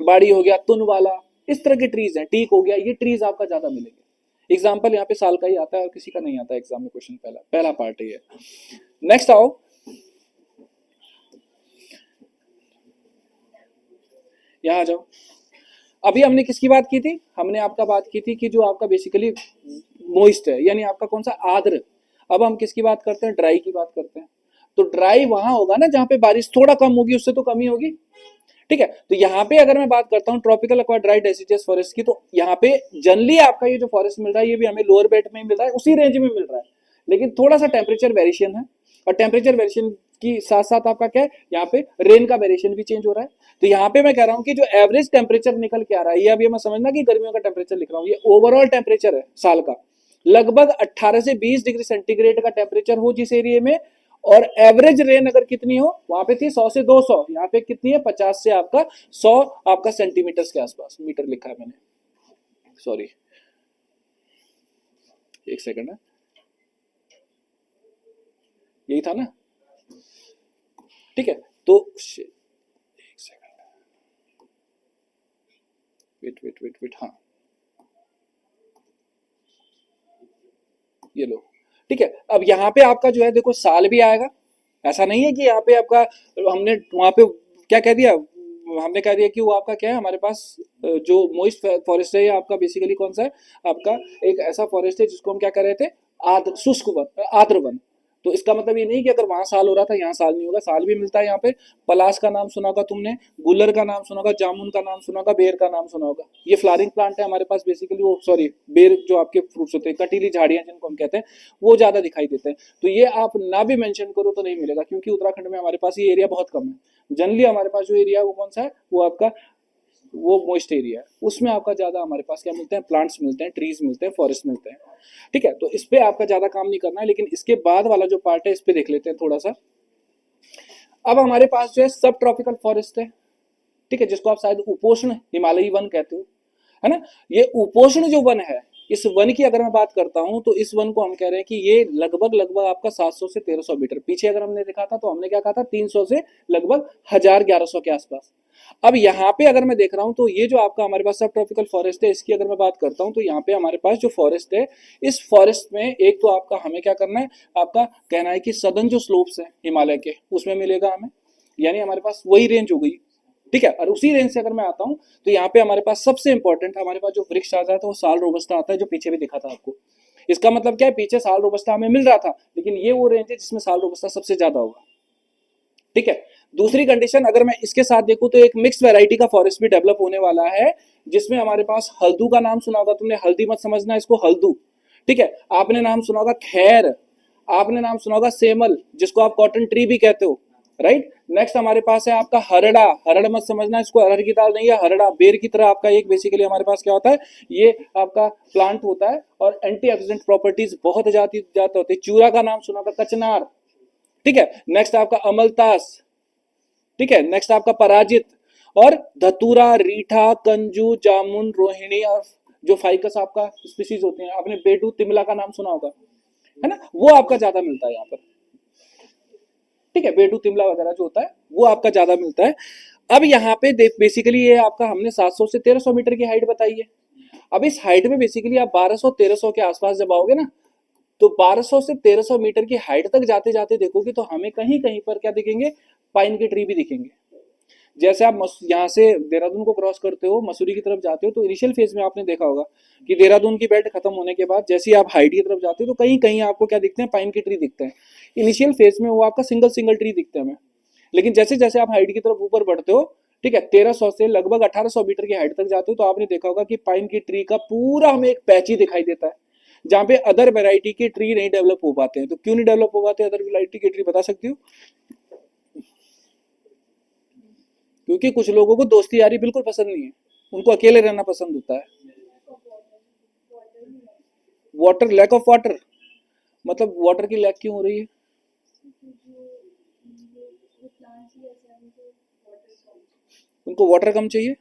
बाड़ी हो गया, तुन वाला, इस तरह के ट्रीज हैं, टीक हो गया, ये ट्रीज आपका ज्यादा मिलेंगे। एग्जाम्पल यहाँ पे साल का ही आता है और किसी का नहीं आता एग्जाम में क्वेश्चन, पहला पार्ट है ये। नेक्स्ट आओ, यहाँ आ जाओ। अभी हमने किसकी बात की थी, हमने आपका बात की थी कि जो आपका बेसिकली मोइस्ट है, यानी आपका कौन सा, आर्द्र। अब हम किसकी बात करते हैं, ड्राई की बात करते हैं। तो ड्राई वहां होगा ना जहां पे बारिश थोड़ा कम होगी, उससे तो कमी होगी। ठीक है, तो यहाँ पे अगर मैं बात करता हूँ tropical aqua dry deciduous forest की, तो यहाँ पे जनरली आपका ये जो फॉरेस्ट मिल रहा है ये भी हमें लोअर बेल्ट में मिल रहा है, उसी रेंज में मिल रहा है, लेकिन थोड़ा सा टेम्परेचर वेरिएशन है। और टेम्परेचर वेरिएशन की साथ साथ आपका क्या है, यहाँ पे रेन का वेरिएशन भी चेंज हो रहा है। तो यहाँ पे मैं कह रहा हूँ कि जो एवरेज टेम्परेचर निकल के आ रहा है, ये अभी मैं समझना कि गर्मियों का टेम्परेचर लिख रहा हूँ, ये ओवरऑल टेम्परेचर है साल का, लगभग 18 से 20 डिग्री सेंटीग्रेड का टेम्परेचर हो जिस एरिया में, और एवरेज रेन अगर कितनी हो, वहां पे थी 100 से 200, यहाँ पे कितनी है, 50 से आपका 100 आपका सेंटीमीटर के आसपास, मीटर लिखा है मैंने, सॉरी एक सेकंड है, यही था ना। ठीक है, तो एक सेकंड, वेट, हाँ ये लो। ठीक है, अब यहाँ पे आपका जो है देखो साल भी आएगा, ऐसा नहीं है कि यहाँ पे आपका हमने वहां पे क्या कह दिया, हमने कह दिया कि वो आपका क्या है, हमारे पास जो मोइस्ट फॉरेस्ट है ये आपका बेसिकली कौन सा है, आपका एक ऐसा फॉरेस्ट है जिसको हम क्या कर रहे थे, शुष्क वन, आर्द्र वन। तो इसका मतलब ये नहीं कि अगर वहां साल हो रहा था यहाँ साल नहीं होगा, साल भी मिलता है यहाँ पे। पलाश का नाम सुना होगा तुमने, गुलर का नाम सुना होगा, जामुन का नाम सुना होगा, बेर का नाम सुना होगा। ये फ्लावरिंग प्लांट है हमारे पास बेसिकली, वो सॉरी बेर जो आपके फ्रूट्स होते हैं, कटीली झाड़ियां जिनको हम कहते हैं, वो ज्यादा दिखाई देते हैं। तो ये आप ना भी मेंशन करो तो नहीं मिलेगा, क्योंकि उत्तराखंड में हमारे पास ये एरिया बहुत कम है। जनरली हमारे पास जो एरिया है वो कौन सा है, वो आपका वो मोइस्ट एरिया है, उसमें आपका ज्यादा हमारे पास क्या मिलते हैं, प्लांट्स मिलते हैं, ट्रीज मिलते हैं, फॉरेस्ट मिलते हैं। ठीक है, तो इस पे आपका ज्यादा काम नहीं करना है, लेकिन इसके बाद वाला जो पार्ट है इस पे देख लेते हैं थोड़ा सा। अब हमारे पास जो है सब ट्रॉपिकल फॉरेस्ट है, ठीक है, जिसको आप शायद उपोष्ण हिमालयी वन कहते हो, है ना। ये उपोष्ण जो वन है, इस वन की अगर मैं बात करता हूं तो इस वन को हम कह रहे हैं कि ये लगभग लगभग आपका 700 से 1300 मीटर, पीछे अगर हमने देखा था तो हमने क्या कहा था, 300 से लगभग 1000-1100 के आसपास। अब यहाँ पे अगर मैं देख रहा हूं तो ये जो आपका हमारे पास सब ट्रॉपिकल फॉरेस्ट है, इसकी अगर मैं बात करता हूं तो यहाँ पे हमारे पास जो फॉरेस्ट है, इस फॉरेस्ट में एक तो आपका हमें क्या करना है, आपका कहना है कि सदर्न जो स्लोप्स है हिमालय के, उसमें मिलेगा हमें, यानी हमारे पास वही रेंज हो गई। ठीक है, और उसी रेंज से अगर मैं आता हूं तो यहाँ पे हमारे पास सबसे इंपॉर्टेंट हमारे पास जो वृक्ष आता है तो वो साल रोबस्टा आता है, जो पीछे भी दिखा था आपको। इसका मतलब क्या है, पीछे साल रोबस्टा हमें मिल रहा था, लेकिन ये वो रेंज है जिसमें साल रोबस्टा सबसे ज्यादा होगा। ठीक है, दूसरी कंडीशन अगर मैं इसके साथ देखूं तो एक मिक्स वैरायटी का फॉरेस्ट भी डेवलप होने वाला है, जिसमें हमारे पास हल्दू का नाम सुना होगा तुमने, हल्दी मत समझना इसको, हल्दू। ठीक है, आपने नाम सुना होगा खैर, आपने नाम सुना होगा सेमल, जिसको आप कॉटन ट्री भी कहते हो, राइट। नेक्स्ट हमारे पास है आपका हरड़ा, हरड़ मत समझना इसको, अरहर की दाल नहीं है, हरड़ा बेर की तरह आपका एक बेसिकली हमारे पास क्या होता है, ये आपका प्लांट होता है और एंटीऑक्सीडेंट प्रॉपर्टीज बहुत ज्यादा होती है। चूरा का नाम सुना होगा, कचनार। ठीक है, नेक्स्ट आपका अमलतास। ठीक है, नेक्स्ट आपका पराजित, और धतूरा, रीठा, कंजू, जामुन, रोहिणी, और जो फाइकस आपका स्पीसीज होते हैं, आपने बेडू तिमला का नाम सुना होगा, है ना, वो आपका ज्यादा मिलता है यहाँ पर। ठीक है, बेडू तिमला वगैरह जो होता है वो आपका ज्यादा मिलता है। अब यहाँ पे बेसिकली ये आपका हमने 700 से 1300 मीटर की हाइट बताई है। अब इस हाइट में बेसिकली आप 1200-1300 के आसपास जब आओगे ना, तो 1200 से 1300 मीटर की हाइट तक जाते जाते देखोगे तो हमें कहीं कहीं पर क्या दिखेंगे, पाइन के ट्री भी दिखेंगे। जैसे आप यहाँ से देहरादून को क्रॉस करते हो, मसूरी की तरफ जाते हो, तो इनिशियल फेज में आपने देखा होगा कि देहरादून की बेल्ट खत्म होने के बाद जैसे ही आप हाइट की तरफ जाते हो तो कहीं कहीं आपको क्या दिखते हैं, पाइन के ट्री दिखते हैं। इनिशियल फेज में वो आपका सिंगल सिंगल ट्री दिखते हैं हमें, लेकिन जैसे जैसे आप हाइट की तरफ ऊपर बढ़ते हो, ठीक है, 1300 से लगभग 1800 मीटर की हाइट तक जाते हो, तो आपने देखा होगा कि पाइन की ट्री का पूरा हमें एक पैच ही दिखाई देता है, जहां पे अदर वेराइटी के ट्री नहीं डेवलप हो पाते हैं। तो क्यों नहीं डेवलप हो पाते अदर वेराइटी के ट्री, बता सकती हो? क्योंकि कुछ लोगों को दोस्ती यारी बिल्कुल पसंद नहीं है, उनको अकेले रहना पसंद होता है। वाटर, लैक ऑफ वाटर, मतलब वाटर की लैक क्यों हो रही है? उनको वाटर कम चाहिए,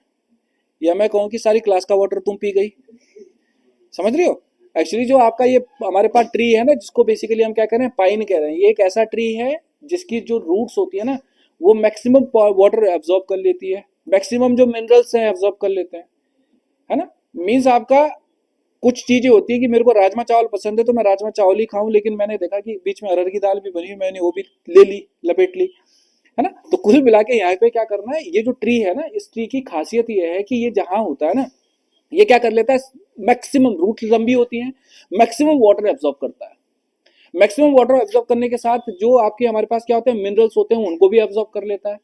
या मैं कहूँ कि सारी क्लास का वाटर तुम पी गई, समझ रही हो? एक्चुअली जो आपका ये हमारे पास ट्री है ना, जिसको बेसिकली हम क्या कह रहे हैं, पाइन कह रहे हैं, ये एक ऐसा ट्री है जिसकी जो रूट्स होती है ना, वो मैक्सिमम वाटर एब्जॉर्ब कर लेती है, मैक्सिमम जो मिनरल्स हैं एब्जॉर्ब कर लेते हैं, है ना। मीन्स आपका कुछ चीजें होती है कि मेरे को राजमा चावल पसंद है तो मैं राजमा चावल ही खाऊं, लेकिन मैंने देखा कि बीच में अरहर की दाल भी बनी, मैंने वो भी ले ली, लपेट ली, है ना। तो कुल मिला के यहाँ पे क्या करना है, ये जो ट्री है ना, इस ट्री की खासियत ये है कि ये जहां होता है ना, ये क्या कर लेता है, मैक्सिमम रूट लंबी होती है, मैक्सिमम वाटर एब्जॉर्ब करता है। मैक्सिमम वाटर एब्जॉर्ब करने के साथ जो आपके हमारे पास क्या होते हैं, मिनरल्स होते हैं, उनको भी एब्जॉर्ब कर लेता है।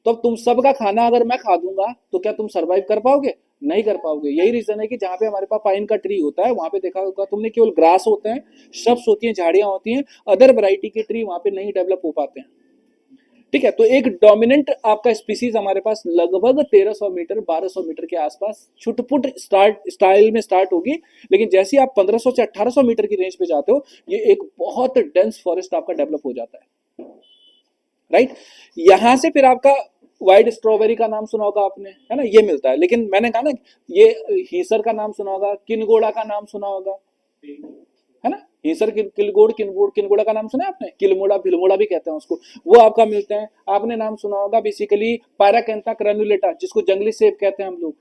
तो अब तुम सबका खाना अगर मैं खा दूंगा तो क्या तुम सरवाइव कर पाओगे? नहीं कर पाओगे। यही रीजन है कि जहां पे हमारे पास पाइन का ट्री होता है वहां पे देखा होगा तुमने, केवल ग्रास होते हैं, श्रब्स होती हैं, झाड़ियां होती हैं, अदर वैरायटी के ट्री वहां पे नहीं डेवलप हो पाते हैं। ठीक है, तो एक डोमिनेंट आपका स्पीसीज हमारे पास लगभग 1300 मीटर 1200 मीटर के आसपास छुटपुट स्टाइल में स्टार्ट होगी, लेकिन जैसे आप 1500 से 1800 मीटर की रेंज पे जाते हो, ये एक बहुत डेंस फॉरेस्ट आपका डेवलप हो जाता है, राइट। यहां से फिर आपका व्हाइट स्ट्रॉबेरी का नाम सुना होगा आपने, है ना, ये मिलता है। लेकिन मैंने कहा ना, ये हीसर का नाम सुना होगा, किनगोड़ा का नाम सुना होगा, है ना, हीसर, किनगोड़ा का नाम सुना है आपने, किलमोड़ा, भिलमोड़ा भी कहते हैं उसको, वो आपका मिलते हैं। आपने नाम सुना होगा बेसिकली पायराकैंथा ग्रैन्युलेटा, जिसको जंगली सेब कहते हैं हम लोग,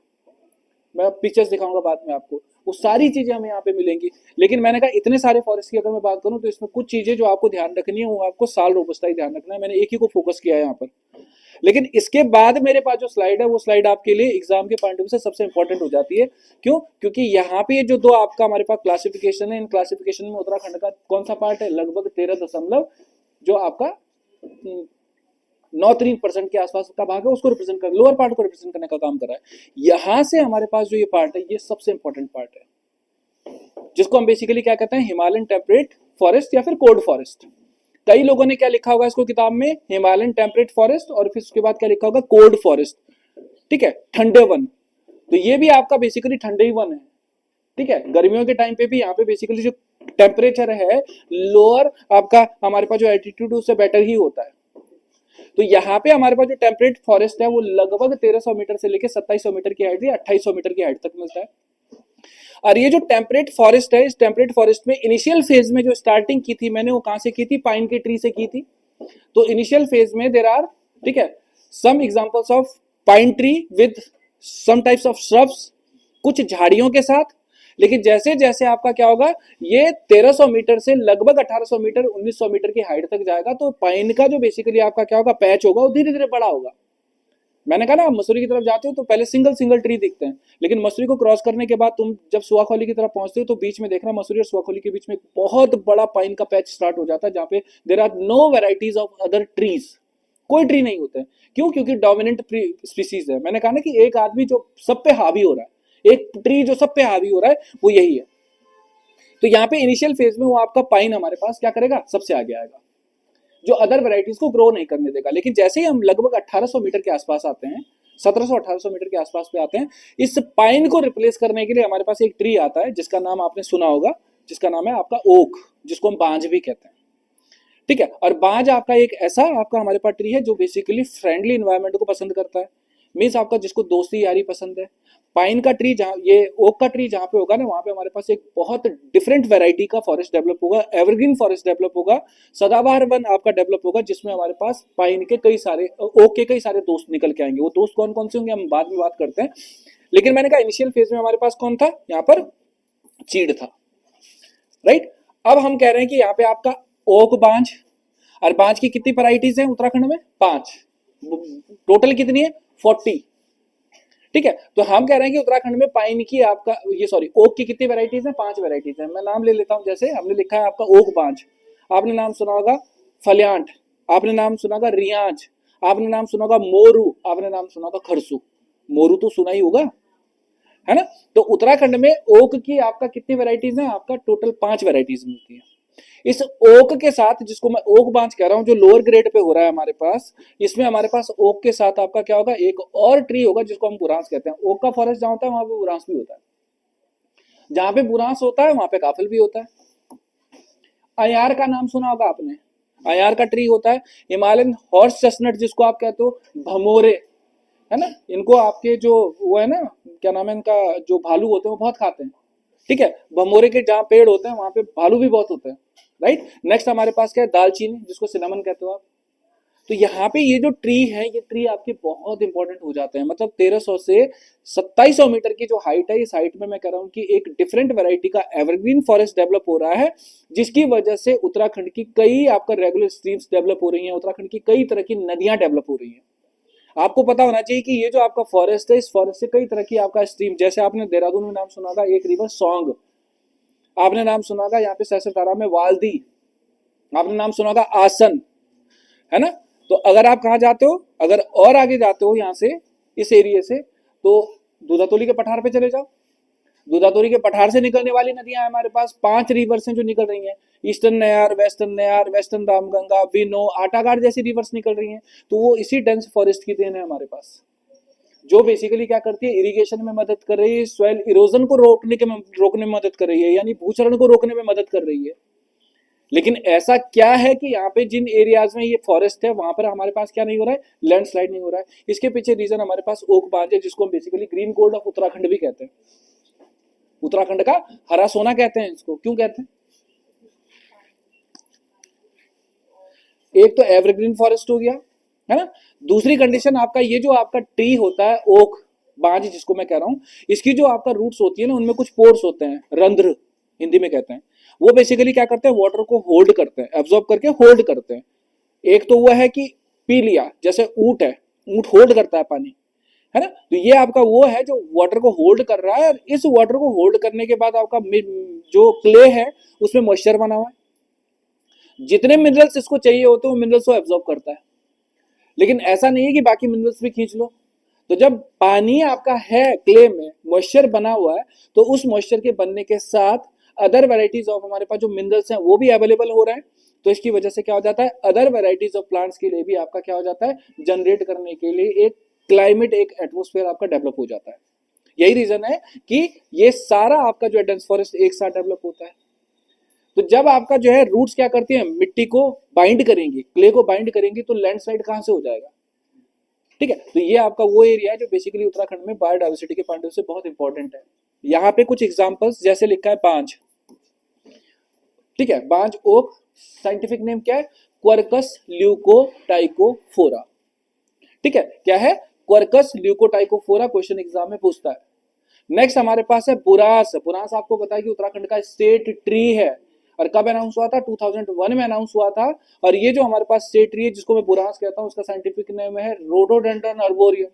मैं पिक्चर्स दिखाऊंगा बाद में आपको, वो सारी चीजें हमें यहाँ पे मिलेंगी। लेकिन मैंने कहा इतने सारे फॉरेस्ट की अगर मैं बात करूं तो इसमें कुछ चीजें जो आपको ध्यान रखनी है वो आपको साल रोबस्टा ही ध्यान रखना है, मैंने एक ही को फोकस किया है यहाँ पर। लेकिन इसके बाद मेरे पास जो स्लाइड है वो स्लाइड आपके लिए एग्जाम के पॉइंट ऑफ व्यू से सबसे इंपॉर्टेंट हो जाती है। क्यों? क्योंकि यहाँ पे जो दो आपका हमारे पास क्लासिफिकेशन है, इन क्लासिफिकेशन में उत्तराखंड का कौन सा पार्ट है, लगभग 13 जो आपका 9-3% के आसपास का भाग है, उसको रिप्रेजेंट कर, लोअर पार्ट को रिप्रेजेंट करने का काम कर रहा है। यहां से हमारे पास जो ये पार्ट है ये सबसे इंपॉर्टेंट पार्ट है, जिसको हम बेसिकली क्या कहते हैं, हिमालयन टेम्परेट फॉरेस्ट या फिर कोल्ड फॉरेस्ट। कई लोगों ने क्या लिखा होगा इसको किताब में, हिमालयन टेम्परेट फॉरेस्ट, और फिर उसके बाद क्या लिखा होगा, कोल्ड फॉरेस्ट। ठीक है, ठंडे वन। तो ये भी आपका बेसिकली ठंडे ही वन है। ठीक है, गर्मियों के टाइम पे भी यहाँ पे बेसिकली जो टेम्परेचर है लोअर आपका हमारे पास जो एल्टीट्यूड उससे बेटर ही होता है। तो यहाँ पे हमारे पास जो टेम्परेट फॉरेस्ट है वो लगभग 1300 मीटर से लेकर 2700 मीटर की हाइट या 2800 मीटर की हाइट तक मिलता है। और ये जो टेम्परेट फॉरेस्ट है, इस टेम्परेट फॉरेस्ट में इनिशियल फेज में जो स्टार्टिंग की थी मैंने, वो कहां से की थी, पाइन के ट्री से की थी। तो इनिशियल फेज में देयर आर, ठीक है, some examples of pine tree with some types of shrubs, कुछ झाड़ियों के साथ। लेकिन जैसे जैसे आपका क्या होगा, ये 1300 मीटर से लगभग 1800 मीटर 1900 मीटर की हाइट तक जाएगा, तो पाइन का जो बेसिकली आपका क्या होगा, पैच होगा, वो धीरे धीरे बड़ा होगा। मैंने कहा ना, मसूरी की तरफ जाते हो तो पहले सिंगल सिंगल ट्री दिखते हैं, लेकिन मसूरी को क्रॉस करने के बाद तुम जब सुवाखोली की तरफ पहुंचते हो तो बीच में देखना, मसूरी और सुवाखोली के बीच में बहुत बड़ा पाइन का पैच स्टार्ट हो जाता है, जहां पे there are no varieties of other trees, कोई ट्री नहीं होते हैं। क्यों? क्योंकि डोमिनेंट स्पीसीज है। मैंने कहा ना कि एक आदमी जो सब पे हावी हो रहा है, एक ट्री जो सब पे हावी हो रहा है, वो यही है। तो यहाँ पे इनिशियल फेज में वो आपका पाइन हमारे पास क्या करेगा, सबसे आगे आएगा, जो अदर वेराइटीज को ग्रो नहीं करने देगा। लेकिन जैसे ही हम लगभग 1800 मीटर के आसपास आते हैं, 1700-1800 मीटर के आसपास पे आते हैं, इस पाइन को रिप्लेस करने के लिए हमारे पास एक ट्री आता है जिसका नाम आपने सुना होगा, जिसका नाम है आपका ओक, जिसको हम बांज भी कहते हैं। ठीक है, और बांज आपका एक ऐसा आपका हमारे पास ट्री है जो बेसिकली फ्रेंडली इन्वायरमेंट को पसंद करता है, मीन्स आपका जिसको दोस्ती यारी पसंद है। पाइन का ट्री जहाँ, ये ओक का ट्री जहाँ पे होगा ना, वहाँ पे हमारे पास एक बहुत डिफरेंट वैरायटी का फॉरेस्ट डेवलप होगा, एवरग्रीन फॉरेस्ट डेवलप होगा, सदाबहार वन आपका डेवलप होगा, जिसमें हमारे पास पाइन के कई सारे, ओक के कई सारे दोस्त निकल के आएंगे। वो दोस्त कौन कौन से होंगे हम बाद में बात करते हैं। लेकिन मैंने कहा इनिशियल फेज में हमारे पास कौन था, यहाँ पर चीड़ था, राइट। अब हम कह रहे हैं कि यहाँ पे आपका ओक बांज, और बांज की कितनी वैरायटीज हैं उत्तराखंड में, 5, टोटल कितनी है, 40। ठीक है, तो हम कह रहे हैं कि उत्तराखंड में पाइन की आपका ये सॉरी ओक की कितनी वैरायटीज हैं, 5 वैरायटीज हैं। मैं नाम ले लेता हूं, जैसे हमने लिखा है आपका ओक बांज, आपने नाम सुना होगा फलियांट, आपने नाम सुना होगा रियाज, आपने नाम सुना होगा मोरू, आपने नाम सुना होगा खरसू। मोरू तो सुना ही होगा, है ना। तो उत्तराखंड में ओक की आपका कितनी वैरायटीज हैं, आपका टोटल 5 वैरायटीज मिलती है। इस ओक के साथ, जिसको मैं ओक बांज कह रहा हूं, जो लोअर ग्रेड पे हो रहा है हमारे पास, इसमें हमारे पास ओक के साथ आपका क्या होगा, एक और ट्री होगा जिसको हम बुरांस कहते हैं। ओक का फॉरेस्ट जहां होता है वहां पे बुरांस भी होता है, जहां पे बुरांस होता है वहां पे काफिल भी होता है। अयार का नाम सुना होगा आपने, अयार का ट्री होता है। हिमालयन हॉर्स चेस्टनट जिसको आप कहते हो, भमोरे, है ना, इनको आपके जो वो है ना, क्या नाम है इनका, जो भालू होते हैं वो बहुत खाते हैं। ठीक है, भमोरे के जहाँ पेड़ होते हैं वहां पे भालू भी बहुत होते हैं, राइट। नेक्स्ट हमारे पास क्या है, दालचीनी, जिसको सिनेमन कहते हो आप। तो यहाँ पे ये जो ट्री है, ये ट्री आपके बहुत इंपॉर्टेंट हो जाते हैं। मतलब 1300 से 2700 मीटर की जो हाइट है, इस हाइट में मैं कह रहा हूँ कि एक डिफरेंट वैरायटी का एवरग्रीन फॉरेस्ट डेवलप हो रहा है, जिसकी वजह से उत्तराखंड की कई आपका रेगुलर स्ट्रीम्स डेवलप हो रही हैं, उत्तराखंड की कई तरह की नदियां डेवलप हो रही हैं। आपको पता होना चाहिए कि ये जो आपका फॉरेस्ट है, इस फॉरेस्ट से कई तरह की आपका स्ट्रीम, जैसे आपने देहरादून में नाम सुना होगा एक रिवर सॉन्ग, आपने नाम सुना होगा यहाँ पे सहस्त्रधारा में वाल्दी, आपने नाम सुना होगा आसन, है ना। तो अगर आप कहाँ जाते हो, अगर और आगे जाते हो यहाँ से, इस एरिया से, तो दूधातोली के पठार पे चले जाओ। दूधातोली के पठार से निकलने वाली नदियां हमारे पास 5 रिवर्स हैं जो निकल रही हैं, ईस्टर्न नयार, वेस्टर्न रामगंगा, विनो, आटाघाट जैसी रिवर्स निकल रही हैं। तो वो इसी डेंस फॉरेस्ट की देन है हमारे पास, जो बेसिकली क्या करती है, इरिगेशन में मदद कर रही है, सॉइल इरोजन को रोकने में मदद कर रही है, यानी भूचरण को रोकने में मदद कर रही है। लेकिन ऐसा क्या है कि यहाँ पे जिन एरियाज में ये फॉरेस्ट है वहां पर हमारे पास क्या नहीं हो रहा है, लैंडस्लाइड नहीं हो रहा है। इसके पीछे रीजन हमारे पास ओक बांज है, जिसको हम basically green gold of Uttarakhand भी कहते हैं। उत्तराखंड का हरा सोना कहते हैं इसको। क्यों कहते हैं? एक तो एवरग्रीन फॉरेस्ट हो गया, है ना। दूसरी कंडीशन आपका ये जो आपका ट्री होता है ओक बांज जिसको मैं कह रहा हूं, इसकी जो आपका रूट्स होती है ना, उनमें कुछ पोर्स होते हैं, रंध्र हिंदी में कहते हैं। वो बेसिकली क्या करते हैं, वाटर को होल्ड करते हैं, एब्जॉर्ब करके होल्ड करते हैं। एक तो हुआ है कि पी लिया, जैसे ऊंट है, ऊंट होल्ड करता है पानी, है ना। तो ये आपका वो है जो वाटर को होल्ड कर रहा है, और इस वाटर को होल्ड करने के बाद आपका जो क्ले है उसमें मॉइस्चर बना हुआ है, जितने मिनरल्स इसको चाहिए होते हैं वो मिनरल्स को एब्जॉर्ब करता है। लेकिन ऐसा नहीं है कि बाकी मिनरल्स भी खींच लो। तो जब पानी आपका है क्ले में, मॉइस्चर बना हुआ है, तो उस मॉइस्चर के बनने के साथ अदर वेराइटीज ऑफ हमारे पास जो मिनरल्स हैं वो भी अवेलेबल हो रहे हैं। तो इसकी वजह से क्या हो जाता है, अदर वेराइटीज ऑफ प्लांट्स के लिए भी आपका क्या हो जाता है, जनरेट करने के लिए एक क्लाइमेट, एक एटमोस्फेयर आपका डेवलप हो जाता है। यही रीजन है कि ये सारा आपका जो है डेंस फॉरेस्ट एक साथ डेवलप होता है। तो जब आपका जो है रूट्स क्या करती है, मिट्टी को बाइंड करेंगी, क्ले को बाइंड करेंगी, तो लैंडस्लाइड कहां से हो जाएगा। ठीक है, तो ये आपका वो एरिया है जो बेसिकली उत्तराखंड में बायोडाइवर्सिटी के पॉइंट ऑफ व्यू से बहुत इंपॉर्टेंट है। यहाँ पे कुछ एग्जांपल्स जैसे लिखा है बांज, ठीक है, बांज ओक, साइंटिफिक नेम क्या है, क्वर्कस ल्यूकोटाइकोफोरा। ठीक है, क्या है, क्वर्कस ल्यूकोटाइकोफोरा, क्वेश्चन एग्जाम में पूछता है। नेक्स्ट हमारे पास है बुरास। बुरास आपको पता है कि उत्तराखंड का स्टेट ट्री है, और कब अनाउंस हुआ था, 2001 में अनाउंस हुआ था। और ये जो हमारे पास स्टेट ट्री है जिसको मैं बुरास कहता हूं, उसका साइंटिफिक नेम है रोडोडेंड्रन अर्बोरियम।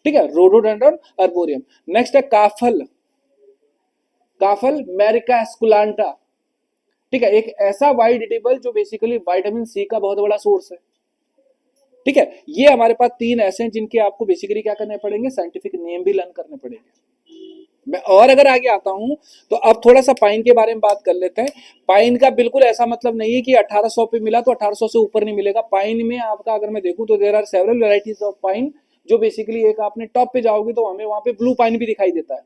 ठीक है, रोडोडेंड्रन अर्बोरियम। नेक्स्ट है काफल, काफल मैरिका एस्कुलांटा। ठीक है, एक ऐसा वाइड एडिबल जो बेसिकली विटामिन सी का बहुत बड़ा सोर्स है। ठीक है, ये हमारे पास तीन ऐसे हैं जिनके आपको बेसिकली क्या करने पड़ेंगे, साइंटिफिक नेम भी लर्न करने पड़ेंगे। मैं और अगर आगे आता हूं तो अब थोड़ा सा पाइन के बारे में बात कर लेते हैं। पाइन का बिल्कुल ऐसा मतलब नहीं है कि 1800 पे मिला तो 1800 से ऊपर नहीं मिलेगा। पाइन में आपका अगर मैं देखूं तो there are several varieties of pine, जो बेसिकली एक आपने टॉप पे जाओगे तो हमें वहां पे ब्लू पाइन भी दिखाई देता है।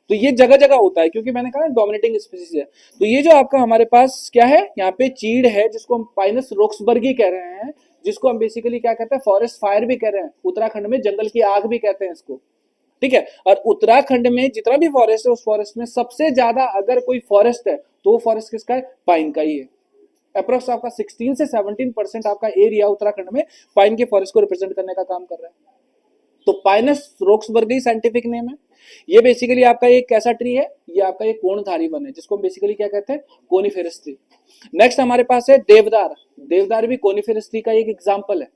तो ये जगह जगह होता है, क्योंकि मैंने कहा डोमिनेटिंग स्पीसीज है। तो ये जो आपका हमारे पास क्या है, यहाँ पे चीड़ है जिसको हम पाइनस रोक्सबर्गी कह रहे हैं, जिसको हम बेसिकली क्या कहते हैं, फॉरेस्ट फायर भी कह रहे हैं, उत्तराखंड में जंगल की आग भी कहते हैं इसको। ठीक है, और उत्तराखंड में जितना भी फॉरेस्ट है उस फॉरेस्ट में सबसे ज्यादा अगर कोई फॉरेस्ट है तो वो फॉरेस्ट किसका है, पाइन का ही है। अप्रोक्स आपका 16 से 17% आपका एरिया उत्तराखंड में पाइन के फॉरेस्ट को रिप्रेजेंट करने का काम कर रहा है। तो पाइनस रोक्सबर्गी साइंटिफिक नेम है। ये बेसिकली आपका एक कैसा ट्री है, ये आपका एक कोणधारी वन है जिसको हम बेसिकली क्या कहते हैं, कोनिफेरस ट्री। नेक्स्ट हमारे पास है देवदार। देवदार भी कोनिफेरस ट्री का एक एग्जांपल है।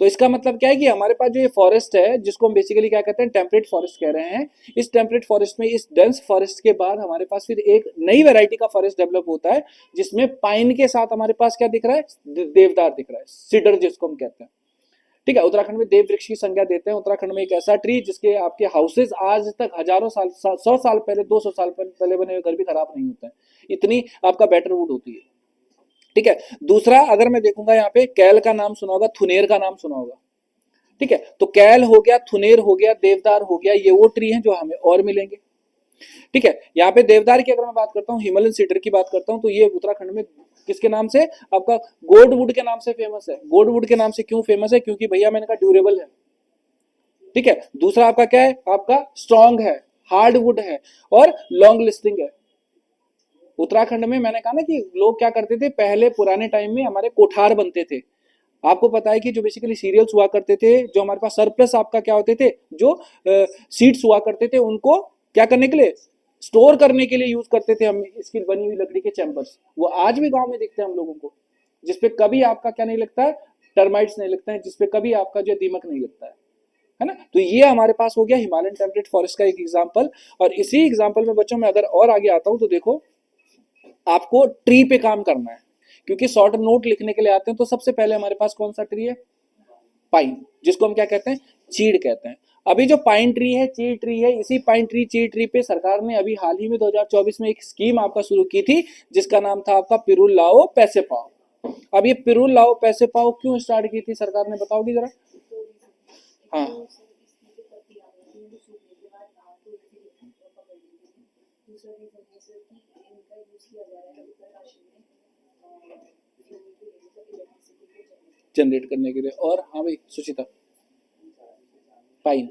तो इसका मतलब क्या है कि हमारे पास जो ये फॉरेस्ट है जिसको हम बेसिकली क्या कहते हैं, टेम्परेट फॉरेस्ट कह रहे हैं, इस टेम्परेट फॉरेस्ट में, इस डेंस फॉरेस्ट के बाद हमारे पास फिर एक नई वैरायटी का फॉरेस्ट डेवलप होता है जिसमें पाइन के साथ हमारे पास क्या दिख रहा है, देवदार दिख रहा है, सीडर जिसको हम कहते हैं। ठीक है, उत्तराखंड में देव वृक्ष की संज्ञा देते हैं। उत्तराखंड में एक ऐसा ट्री जिसके आपके हाउसेस आज तक हजारों साल, 100 साल पहले, 200 साल पहले बने हुए घर भी खराब नहीं होते हैं, इतनी आपका बेटर वुड होती है। ठीक है, दूसरा अगर मैं देखूंगा यहाँ पे कैल का नाम सुना होगा, थुनेर का नाम सुना होगा। ठीक है, तो कैल हो गया, थुनेर हो गया, देवदार हो गया, ये वो ट्री हैं जो हमें और मिलेंगे। ठीक है, यहाँ पे देवदार की अगर मैं बात करता हूँ, हिमालयन सीडर की बात करता हूँ, तो ये उत्तराखंड में किसके नाम से, आपका गोडवुड के नाम से फेमस है। गोडवुड के नाम से क्यों फेमस है, क्योंकि भैया मैंने कहा ड्यूरेबल है। ठीक है, दूसरा आपका क्या है, आपका स्ट्रॉन्ग है, हार्डवुड है, और लॉन्ग लिस्टिंग है। उत्तराखंड में मैंने कहा ना कि लोग क्या करते थे, पहले पुराने टाइम में हमारे कोठार बनते थे। आपको पता है कि जो बेसिकली सीरियल्स हुआ करते थे, जो हमारे पास सरप्लस आपका क्या होते थे, जो सीड्स हुआ करते थे, उनको क्या करने के लिए, स्टोर करने के लिए यूज करते थे हम इसकी बनी हुई लकड़ी के चैम्बर्स। वो आज भी गांव में दिखते हैं हम लोगों को, जिसपे कभी आपका क्या नहीं लगता है, टर्माइट्स नहीं लगता है, जिसपे कभी आपका जो दीमक नहीं लगता है ना। तो ये हमारे पास हो गया हिमालयन टेम्परेट फॉरेस्ट का एक एग्जाम्पल। और इसी एग्जाम्पल में बच्चों में अगर और आगे आता हूं तो देखो, आपको ट्री पे काम करना है, क्योंकि शॉर्ट नोट लिखने के लिए आते हैं। तो सबसे पहले हमारे पास कौन सा ट्री है, पाइन, जिसको हम क्या कहते हैं, चीड़ कहते हैं। अभी जो पाइन ट्री है, चीड़ ट्री है, इसी पाइन ट्री चीड़ ट्री पे सरकार ने अभी हाल ही में 2024 में एक स्कीम आपका शुरू की थी जिसका नाम था आपका पिरुल लाओ पैसे पाओ। अब ये पिरुल लाओ पैसे पाओ क्यों स्टार्ट की थी सरकार ने, बताओगी जरा। हाँ, जनरेट करने के लिए। और हाँ भाई सुचिता, पाइन,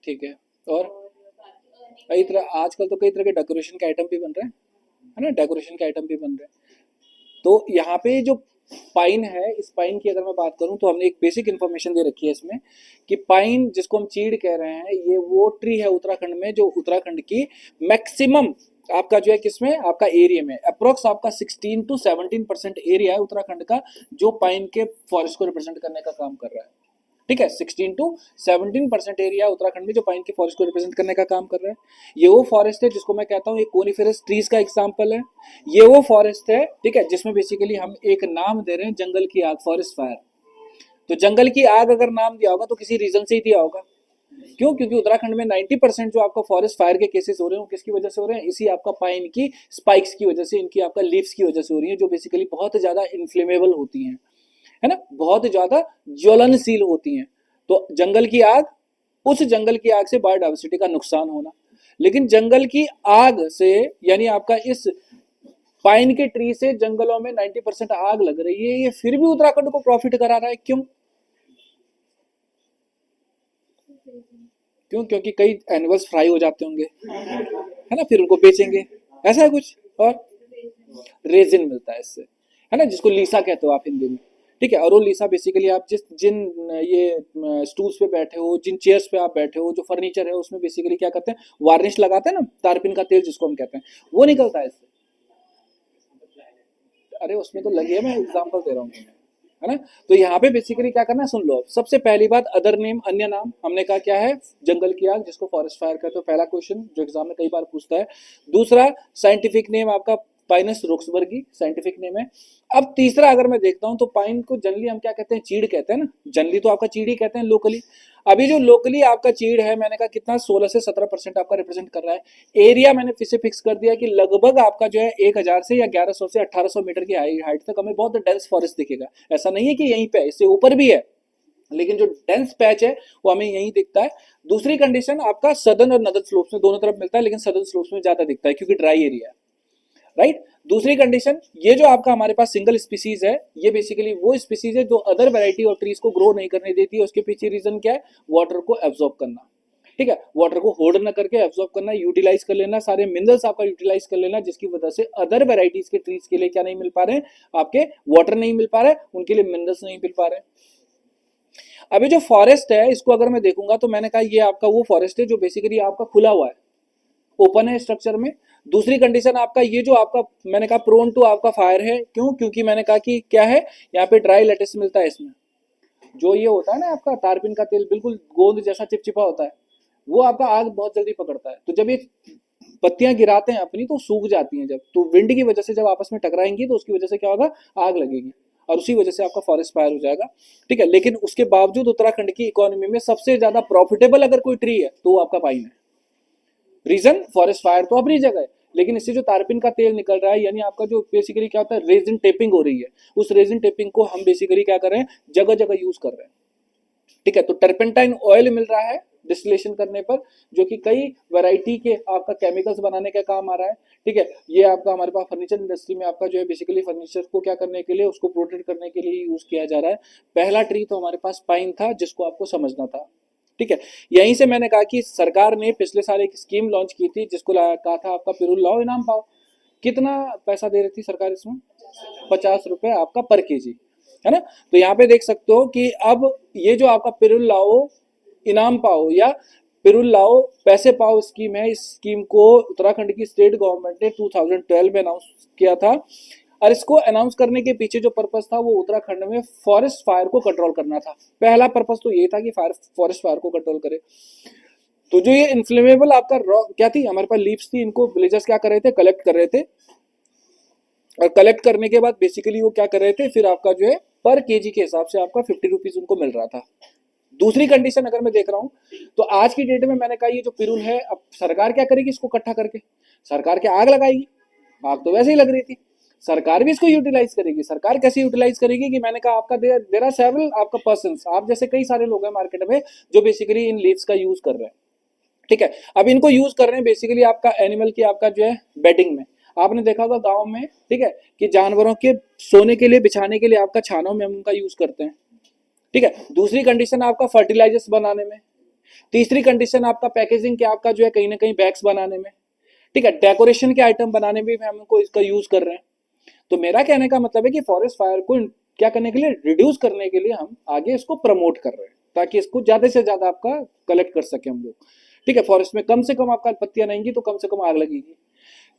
ठीक है। और कई तरह, आजकल तो कई तरह के डेकोरेशन के आइटम भी बन रहे हैं, है ना, डेकोरेशन के आइटम भी बन रहे हैं। तो यहाँ पे जो पाइन है, इस पाइन की अगर मैं बात करूं तो हमने एक बेसिक इन्फॉर्मेशन दे रखी है इसमें कि पाइन जिसको हम चीड़ कह रहे हैं, ये वो ट्री है उत्तराखंड में जो उत्तराखंड की मैक्सिमम आपका जो है किसमें, आपका एरिया में अप्रोक्स आपका 16 to 17% एरिया है उत्तराखंड का जो पाइन के फॉरेस्ट को रिप्रेजेंट करने का काम कर रहा है। ठीक है, 16 to 17% एरिया उत्तराखंड में जो पाइन के फॉरेस्ट को रिप्रेजेंट करने का काम कर रहा है। ये वो फॉरेस्ट है जिसको मैं कहता हूँ ये कोनिफेरस ट्रीज का एग्जांपल है। ये वो फॉरेस्ट है, ठीक है, जिसमें बेसिकली हम एक नाम दे रहे हैं जंगल की आग, फॉरेस्ट फायर। तो जंगल की आग अगर नाम दिया होगा तो किसी रीजन से ही दिया होगा। क्यों? क्योंकि उत्तराखंड में 90% जो आपका फॉरेस्ट फायर के केसेस हो रहे हैं वो किसकी वजह से हो रहे हैं, इसी आपका पाइन की स्पाइक्स की वजह से, इनकी आपका लीव्स की वजह से हो रही है, जो बेसिकली बहुत ज्यादा इन्फ्लेमेबल होती हैं, है ना, बहुत ज्यादा ज्वलनशील होती हैं। तो जंगल की आग, उस जंगल की आग से बायोडाइवर्सिटी का नुकसान होना। लेकिन जंगल की आग से यानी आपका इस पाइन के ट्री से जंगलों में 90% आग लग रही है, ये फिर भी उत्तराखंड को प्रॉफिट करा रहा है। क्यों? क्यों? क्योंकि कई एनिमल्स फ्राई हो जाते होंगे, है ना, फिर उनको बेचेंगे, ऐसा है कुछ। और रेजिन मिलता है इससे, है ना, जिसको लीसा कहते हो आप हिंदी में। ठीक है, और वो लीसा बेसिकली आप जिन ये स्टूल्स पे बैठे हो, जिन चेयर्स पे आप बैठे हो, जो फर्नीचर है उसमें बेसिकली क्या करते हैं, वार्निश लगाते हैं ना, तारपीन का तेल जिसको हम कहते हैं, वो निकलता है इससे। अरे उसमें तो लगी है, मैं एग्जांपल दे रहा हूँ, है ना। तो यहाँ पे बेसिकली क्या करना है, सुन लो। सबसे पहली बात, अदर नेम, अन्य नाम, हमने कहा क्या है, जंगल की आग जिसको फॉरेस्ट फायर कहते हो, पहला क्वेश्चन जो एग्जाम में कई बार पूछता है। दूसरा, साइंटिफिक नेम आपका पाइनस रोक्सबर्गी, साइंटिफिक नेम है। अब तीसरा अगर मैं देखता हूं तो पाइन को जनरली हम क्या कहते हैं, चीड़ कहते हैं ना, जनरली तो आपका चीड़ ही कहते हैं लोकली। अभी जो लोकली आपका चीड़ है, मैंने कहा कितना, 16 से 17% आपका रिप्रेजेंट कर रहा है। एरिया मैंने फिर से फिक्स कर दिया कि लगभग आपका जो है 1000 से या 1100 से 1800 मीटर की हाइट तक हमें बहुत डेंस फॉरेस्ट दिखेगा। ऐसा नहीं है कि यहीं पे, इससे ऊपर भी है, लेकिन जो डेंस पैच है वो हमें यहीं दिखता है। दूसरी कंडीशन, आपका सदर्न और नदर्न स्लोप्स में दोनों तरफ मिलता है, लेकिन सदर्न स्लोप्स में ज्यादा दिखता है क्योंकि ड्राई एरिया है, राइट। दूसरी कंडीशन, ये जो आपका हमारे पास सिंगल स्पीसीज है, ये बेसिकली वो स्पीसीज है जो अदर वैरायटी और ट्रीज को ग्रो नहीं करने देती है। उसके पीछे रीजन क्या है, वाटर को एब्जॉर्ब करना। ठीक है, वाटर को होल्ड ना करके एब्जॉर्ब करना, यूटिलाइज कर लेना, सारे मिनरल्स आपका यूटिलाइज कर लेना, जिसकी वजह से अदर वैरायटीज के ट्रीज के लिए क्या नहीं मिल पा रहे हैं, आपके वाटर नहीं मिल पा रहे हैं, उनके लिए मिनरल्स नहीं मिल पा रहे हैं। अभी जो फॉरेस्ट है इसको अगर मैं देखूंगा तो मैंने कहा ये आपका वो फॉरेस्ट है जो बेसिकली आपका खुला हुआ है, ओपन है स्ट्रक्चर में। दूसरी कंडीशन आपका ये जो आपका मैंने कहा प्रोन टू आपका फायर है। क्यों? क्योंकि मैंने कहा कि क्या है, यहाँ पे ड्राई लेटेक्स मिलता है इसमें, जो ये होता है ना आपका तारपीन का तेल, बिल्कुल गोंद जैसा चिपचिपा होता है, वो आपका आग बहुत जल्दी पकड़ता है। तो जब ये पत्तियां गिराते हैं अपनी तो सूख जाती हैं, जब तो विंड की वजह से जब आपस में टकराएंगी तो उसकी वजह से क्या होगा, आग लगेगी, और उसी वजह से आपका फॉरेस्ट फायर हो जाएगा। ठीक है, लेकिन उसके बावजूद उत्तराखंड की इकोनॉमी में सबसे ज्यादा प्रॉफिटेबल अगर कोई ट्री है तो वो आपका पाइन है। रीजन, फॉरेस्ट फायर तो अपनी जगह है, लेकिन इससे जो तारपीन का तेल निकल रहा है, यानी आपका जो बेसिकली क्या होता है, रेजिन टेपिंग हो रही है, उस रेजिन टेपिंग को हम बेसिकली क्या कर रहे हैं, जगह जगह यूज कर रहे हैं। ठीक है, तो टर्पेंटाइन ऑयल मिल रहा है डिस्टिलेशन करने पर, जो कि कई वैरायटी के आपका केमिकल्स बनाने का काम आ रहा है। ठीक है, ये आपका हमारे पास फर्नीचर इंडस्ट्री में आपका जो है बेसिकली फर्नीचर को क्या करने के लिए, उसको प्रोटेक्ट करने के लिए यूज किया जा रहा है। पहला ट्री तो हमारे पास पाइन था, जिसको आपको समझना था। ठीक है, यहीं से मैंने कहा कि सरकार ने पिछले साल एक स्कीम लॉन्च की थी जिसको कहा था आपका पिरूल लाओ इनाम पाओ। कितना पैसा दे रही थी सरकार इसमें, 50 रुपए आपका पर केजी, है ना। तो यहाँ पे देख सकते हो कि अब ये जो आपका पिरूल लाओ इनाम पाओ या पिरूल लाओ पैसे पाओ स्कीम है, इस स्कीम को उत्तराखंड की स्टेट गवर्नमेंट ने 2012 में अनाउंस किया था। और इसको अनाउंस करने के पीछे जो पर्पस था वो उत्तराखंड में फॉरेस्ट फायर को कंट्रोल करना था। पहला पर्पस तो ये था कि फॉरेस्ट फायर को कंट्रोल करे। तो जो ये इन्फ्लेमेबल आपका रॉ क्या थी, हमारे पास लीव्स थी, इनको विलेजर्स क्या कर रहे थे, कलेक्ट कर रहे थे, और कलेक्ट करने के बाद बेसिकली वो क्या कर रहे थे, फिर आपका जो है पर केजी के हिसाब से आपका 50 रुपीज उनको मिल रहा था। दूसरी कंडीशन अगर मैं देख रहा हूं तो आज की डेट में मैंने कहा ये जो पिरूल है, अब सरकार क्या करेगी इसको इकट्ठा करके, सरकार क्या आग लगाएगी, आग तो वैसे ही लग रही थी, सरकार भी इसको यूटिलाइज करेगी। सरकार कैसे यूटिलाइज करेगी कि मैंने कहा आपका देर आर सेवरल आपका पर्संस, आप जैसे कई सारे लोग हैं मार्केट में जो बेसिकली इन लीव्स का यूज कर रहे हैं। ठीक है, अब इनको यूज कर रहे हैं बेसिकली आपका एनिमल की आपका जो है बेडिंग में। आपने देखा होगा गांव में, ठीक है, कि जानवरों के सोने के लिए, बिछाने के लिए आपका छानों में हम उनका यूज करते हैं। ठीक है, दूसरी कंडीशन आपका फर्टिलाइजर्स बनाने में। तीसरी कंडीशन आपका पैकेजिंग के आपका जो है कहीं ना कहीं बैग्स बनाने में। ठीक है, डेकोरेशन के आइटम बनाने में भी हम इनको इसका यूज कर रहे हैं। तो मेरा कहने का मतलब है कि फॉरेस्ट फायर को क्या करने के लिए, रिड्यूस करने के लिए हम आगे इसको प्रमोट कर रहे हैं, ताकि इसको ज्यादा से ज्यादा आपका कलेक्ट कर सके हम लोग। ठीक है, फॉरेस्ट में कम से कम आपका पत्तियां रहेंगी तो कम से कम आग लगेगी।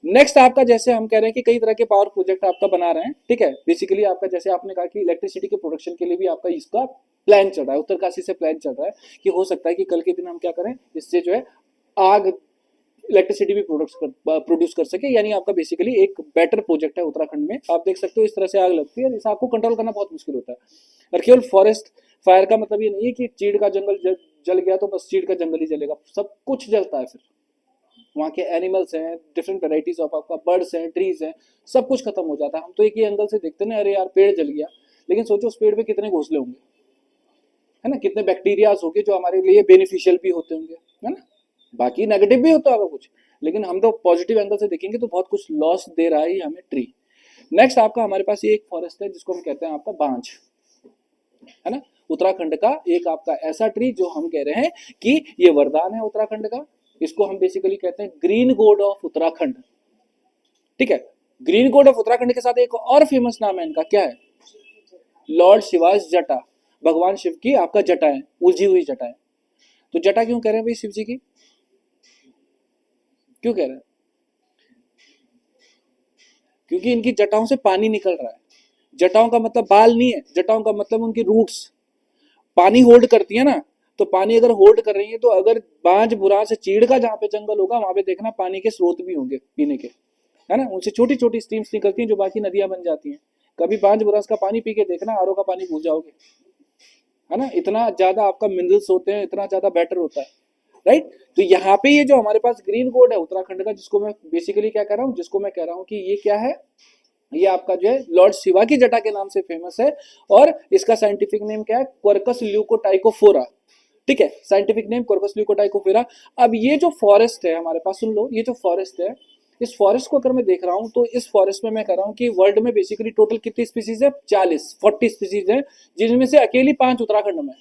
नेक्स्ट आपका जैसे हम कह रहे हैं कि कई तरह के पावर प्रोजेक्ट आपका बना रहे हैं, ठीक है। बेसिकली आपका जैसे आपने कहा कि इलेक्ट्रिसिटी के प्रोडक्शन के लिए भी आपका इसका प्लान चल रहा है, उत्तरकाशी से प्लान चल रहा है कि हो सकता है कि कल के दिन हम क्या करें, इससे जो है आग इलेक्ट्रिसिटी भी प्रोड्यूस कर सके, यानी आपका बेसिकली एक बेटर प्रोजेक्ट है उत्तराखंड में। आप देख सकते हो इस तरह से आग लगती है, इस आग को कंट्रोल करना बहुत मुश्किल होता है। और केवल फॉरेस्ट फायर का मतलब ये नहीं है कि चीड़ का जंगल जल गया तो बस चीड़ का जंगल ही जलेगा, सब कुछ जलता है। फिर वहाँ के एनिमल्स हैं, डिफरेंट वेराइटीज ऑफ आपका बर्ड्स हैं, ट्रीज हैं, सब कुछ खत्म हो जाता है। हम तो एक ही एंगल से देखते ना, अरे यार पेड़ जल गया, लेकिन सोचो उस पेड़ पे कितने घोंसले होंगे, है ना, कितने बैक्टीरियाज होंगे जो हमारे लिए बेनिफिशियल भी होते होंगे, है ना। बाकी नेगेटिव भी होता होगा कुछ, लेकिन हम तो पॉजिटिव एंगल से देखेंगे तो बहुत कुछ लॉस दे रहा है हमें ट्री। नेक्स्ट आपका हमारे पास ये एक फॉरेस्ट है जिसको हम कहते हैं आपका बांझ, है ना। उत्तराखंड का एक आपका ऐसा ट्री जो हम कह रहे हैं कि ये वरदान है उत्तराखंड का, इसको हम बेसिकली कहते हैं ग्रीन गॉड ऑफ उत्तराखंड, ठीक है। ग्रीन गॉड ऑफ उत्तराखंड के साथ एक और फेमस नाम है इनका, क्या है, लॉर्ड शिवाज जटा, भगवान शिव की आपका जटा है, उलझी हुई जटा है। तो जटा क्यों कह रहे हैं भाई शिव जी की, क्यों कह रहे हैं, क्योंकि इनकी जटाओं से पानी निकल रहा है। जटाओं का मतलब बाल नहीं है, जटाओं का मतलब उनकी रूट्स पानी होल्ड करती है ना, तो पानी अगर होल्ड कर रही है तो अगर बांझ बुरांस से चीड़ का जहां पे जंगल होगा वहां पे देखना पानी के स्रोत भी होंगे पीने के, है ना। उनसे छोटी छोटी स्ट्रीम्स निकलती हैं जो बाकी नदियां बन जाती हैं। कभी बांझ बुरांस का पानी पी के देखना, आरओ का पानी भूल जाओगे, है ना। इतना ज्यादा आपका मिनरल्स होते हैं, इतना ज्यादा बेटर होता है, राइट। तो यहाँ पे ये जो हमारे पास ग्रीन कोड है उत्तराखंड का, जिसको मैं बेसिकली क्या कह रहा हूँ, जिसको मैं कह रहा हूँ कि ये क्या है, ये आपका जो है लॉर्ड शिवा की जटा के नाम से फेमस है। और इसका साइंटिफिक नेम क्या है, क्वर्कस ल्यूकोटाइकोफोरा, ठीक है, साइंटिफिक नेम क्वर्कस ल्यूकोटाइकोफोरा। अब ये जो फॉरेस्ट है हमारे पास, सुन लो, ये जो फॉरेस्ट है, इस फॉरेस्ट को अगर मैं देख रहा हूं तो इस फॉरेस्ट में मैं कह रहा हूं कि वर्ल्ड में बेसिकली टोटल कितनी स्पीसीज है, 40 स्पीसीज है, जिनमें से अकेली 5 उत्तराखंड में।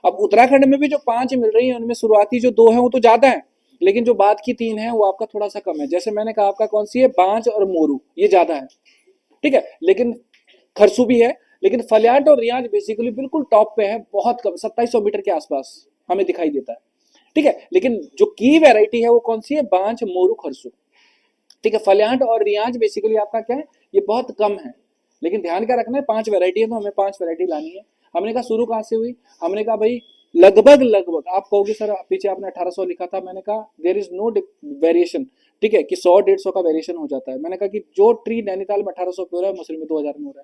अब उत्तराखंड में भी जो 5 मिल रही है उनमें शुरुआती जो 2 है वो तो ज्यादा है, लेकिन जो बाद की 3 है वो आपका थोड़ा सा कम है। जैसे मैंने कहा आपका कौन सी है, बांझ और मोरू, ये ज्यादा है, ठीक है। लेकिन खरसू भी है, लेकिन फलियाट और रियाज बेसिकली बिल्कुल टॉप पे है, बहुत कम 2700 मीटर के आसपास हमें दिखाई देता है, ठीक है। लेकिन जो की वैरायटी है वो कौन सी है, बांझ मोरू खरसू, ठीक है। फलियाट और रियाज बेसिकली आपका क्या है, ये बहुत कम है, लेकिन ध्यान क्या रखना है, 5 वैरायटी है तो हमें 5 वैरायटी लानी है। हमने कहा शुरू कहां से हुई, हमने कहा भाई लगभग लगभग, आप कहोगे सर पीछे आपने 1800 लिखा था, मैंने कहा देयर इज नो वेरिएशन, ठीक है, कि 100-150 का वेरिएशन हो जाता है। मैंने कहा कि जो ट्री नैनीताल में 1800 पे हो रहा है मसूरी में 2000 में हो रहा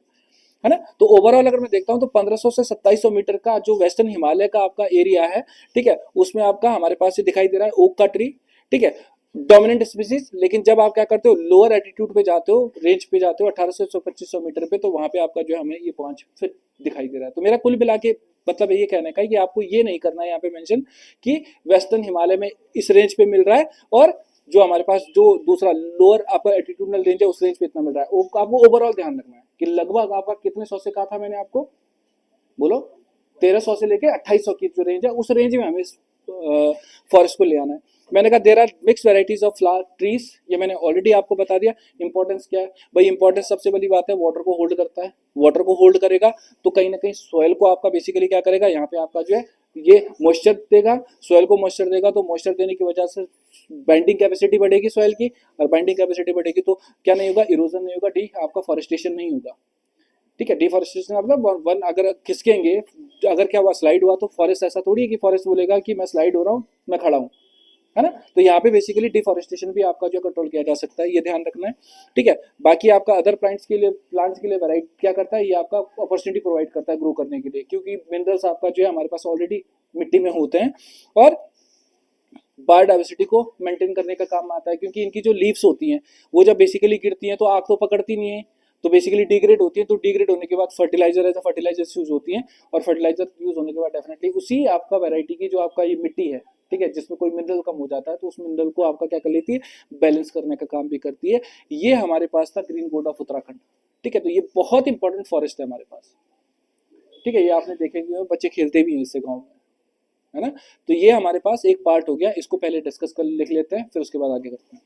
है ना। तो ओवरऑल अगर मैं देखता हूं तो 1500 से 2700 मीटर का जो वेस्टर्न हिमालय का आपका एरिया है, ठीक है, उसमें आपका हमारे पास से दिखाई दे रहा है ओक का ट्री, ठीक है, डोमिनेंट स्पीसीज। लेकिन जब आप क्या करते हो, लोअर एटीट्यूड पे जाते हो, रेंज पे जाते हो 1800 से 2500 मीटर पे, तो वहां पे आपका जो है हमें ये 5 फिर दिखाई दे रहा है। तो मेरा कुल मिला के मतलब ये कहने का है कि आपको ये नहीं करना है यहाँ पे मेंशन कि वेस्टर्न हिमालय में इस रेंज पे मिल रहा है, और जो हमारे पास जो दूसरा लोअर आपका एटीट्यूडनल रेंज है उस रेंज पे इतना मिल रहा है। आपको ओवरऑल ध्यान रखना है कि लगभग आपका कितने 100 से कहा था मैंने आपको, बोलो, 1300 से लेके 2800 की जो रेंज है उस रेंज में हमें फॉरेस्ट को ले आना है। मैंने कहा there are mix varieties of flower trees, ये मैंने ऑलरेडी आपको बता दिया। इंपॉर्टेंस क्या है भाई, इंपॉर्टेंस सबसे बड़ी बात है, वाटर को होल्ड करता है। वाटर को होल्ड करेगा तो कहीं ना कहीं सॉइल को आपका बेसिकली क्या करेगा, यहाँ पे आपका जो है ये मॉइस्चर देगा, सॉइल को मॉइस्चर देगा, तो मॉइस्चर देने की वजह से बाइंडिंग कैपेसिटी बढ़ेगी सॉइल की, और बाइंडिंग कैपेसिटी बढ़ेगी तो क्या नहीं होगा, इरोजन नहीं होगा, डी आपका फॉरेस्टेशन नहीं होगा, ठीक है। डिफॉरेस्टेशन मतलब वन अगर खिसकेंगे, अगर क्या हुआ, स्लाइड हुआ, तो फॉरेस्ट ऐसा थोड़ी है कि फॉरेस्ट बोलेगा कि मैं स्लाइड हो रहा हूँ, मैं खड़ा हूँ, है ना। तो यहाँ पे बेसिकली डिफॉरेस्टेशन भी आपका जो कंट्रोल किया जा सकता है, ये ध्यान रखना है, ठीक है। बाकी आपका अदर प्लांट्स के लिए वेराइटी क्या करता है, ये आपका अपॉर्चुनिटी प्रोवाइड करता है ग्रो करने के लिए, क्योंकि मिनरल्स आपका जो है हमारे पास ऑलरेडी मिट्टी में होते हैं, और बायोडाइवर्सिटी को मेंटेन करने का काम आता है, क्योंकि इनकी जो लीव्स होती हैं वो जब बेसिकली गिरती हैं तो आग तो पकड़ती नहीं है, तो बेसिकली डिग्रेड होती है, तो डिग्रेड होने के बाद फर्टिलाइजर है, फर्टिलाइजर्स यूज होती हैं, और फर्टिलाइजर यूज होने के बाद डेफिनेटली उसी आपका वैरायटी की जो आपका ये मिट्टी है, ठीक है, जिसमें कोई मिनरल कम हो जाता है, तो उस मिनरल को आपका क्या कर लेती है, बैलेंस करने का काम भी करती है। ये हमारे पास था ग्रीन गॉड ऑफ उत्तराखंड, ठीक है। तो ये बहुत इंपॉर्टेंट फॉरेस्ट है हमारे पास, ठीक है, ये आपने देखेंगे बच्चे खेलते भी हैं इससे गाँव में, है ना। तो ये हमारे पास एक पार्ट हो गया, इसको पहले डिस्कस कर लिख लेते हैं, फिर उसके बाद आगे करते हैं।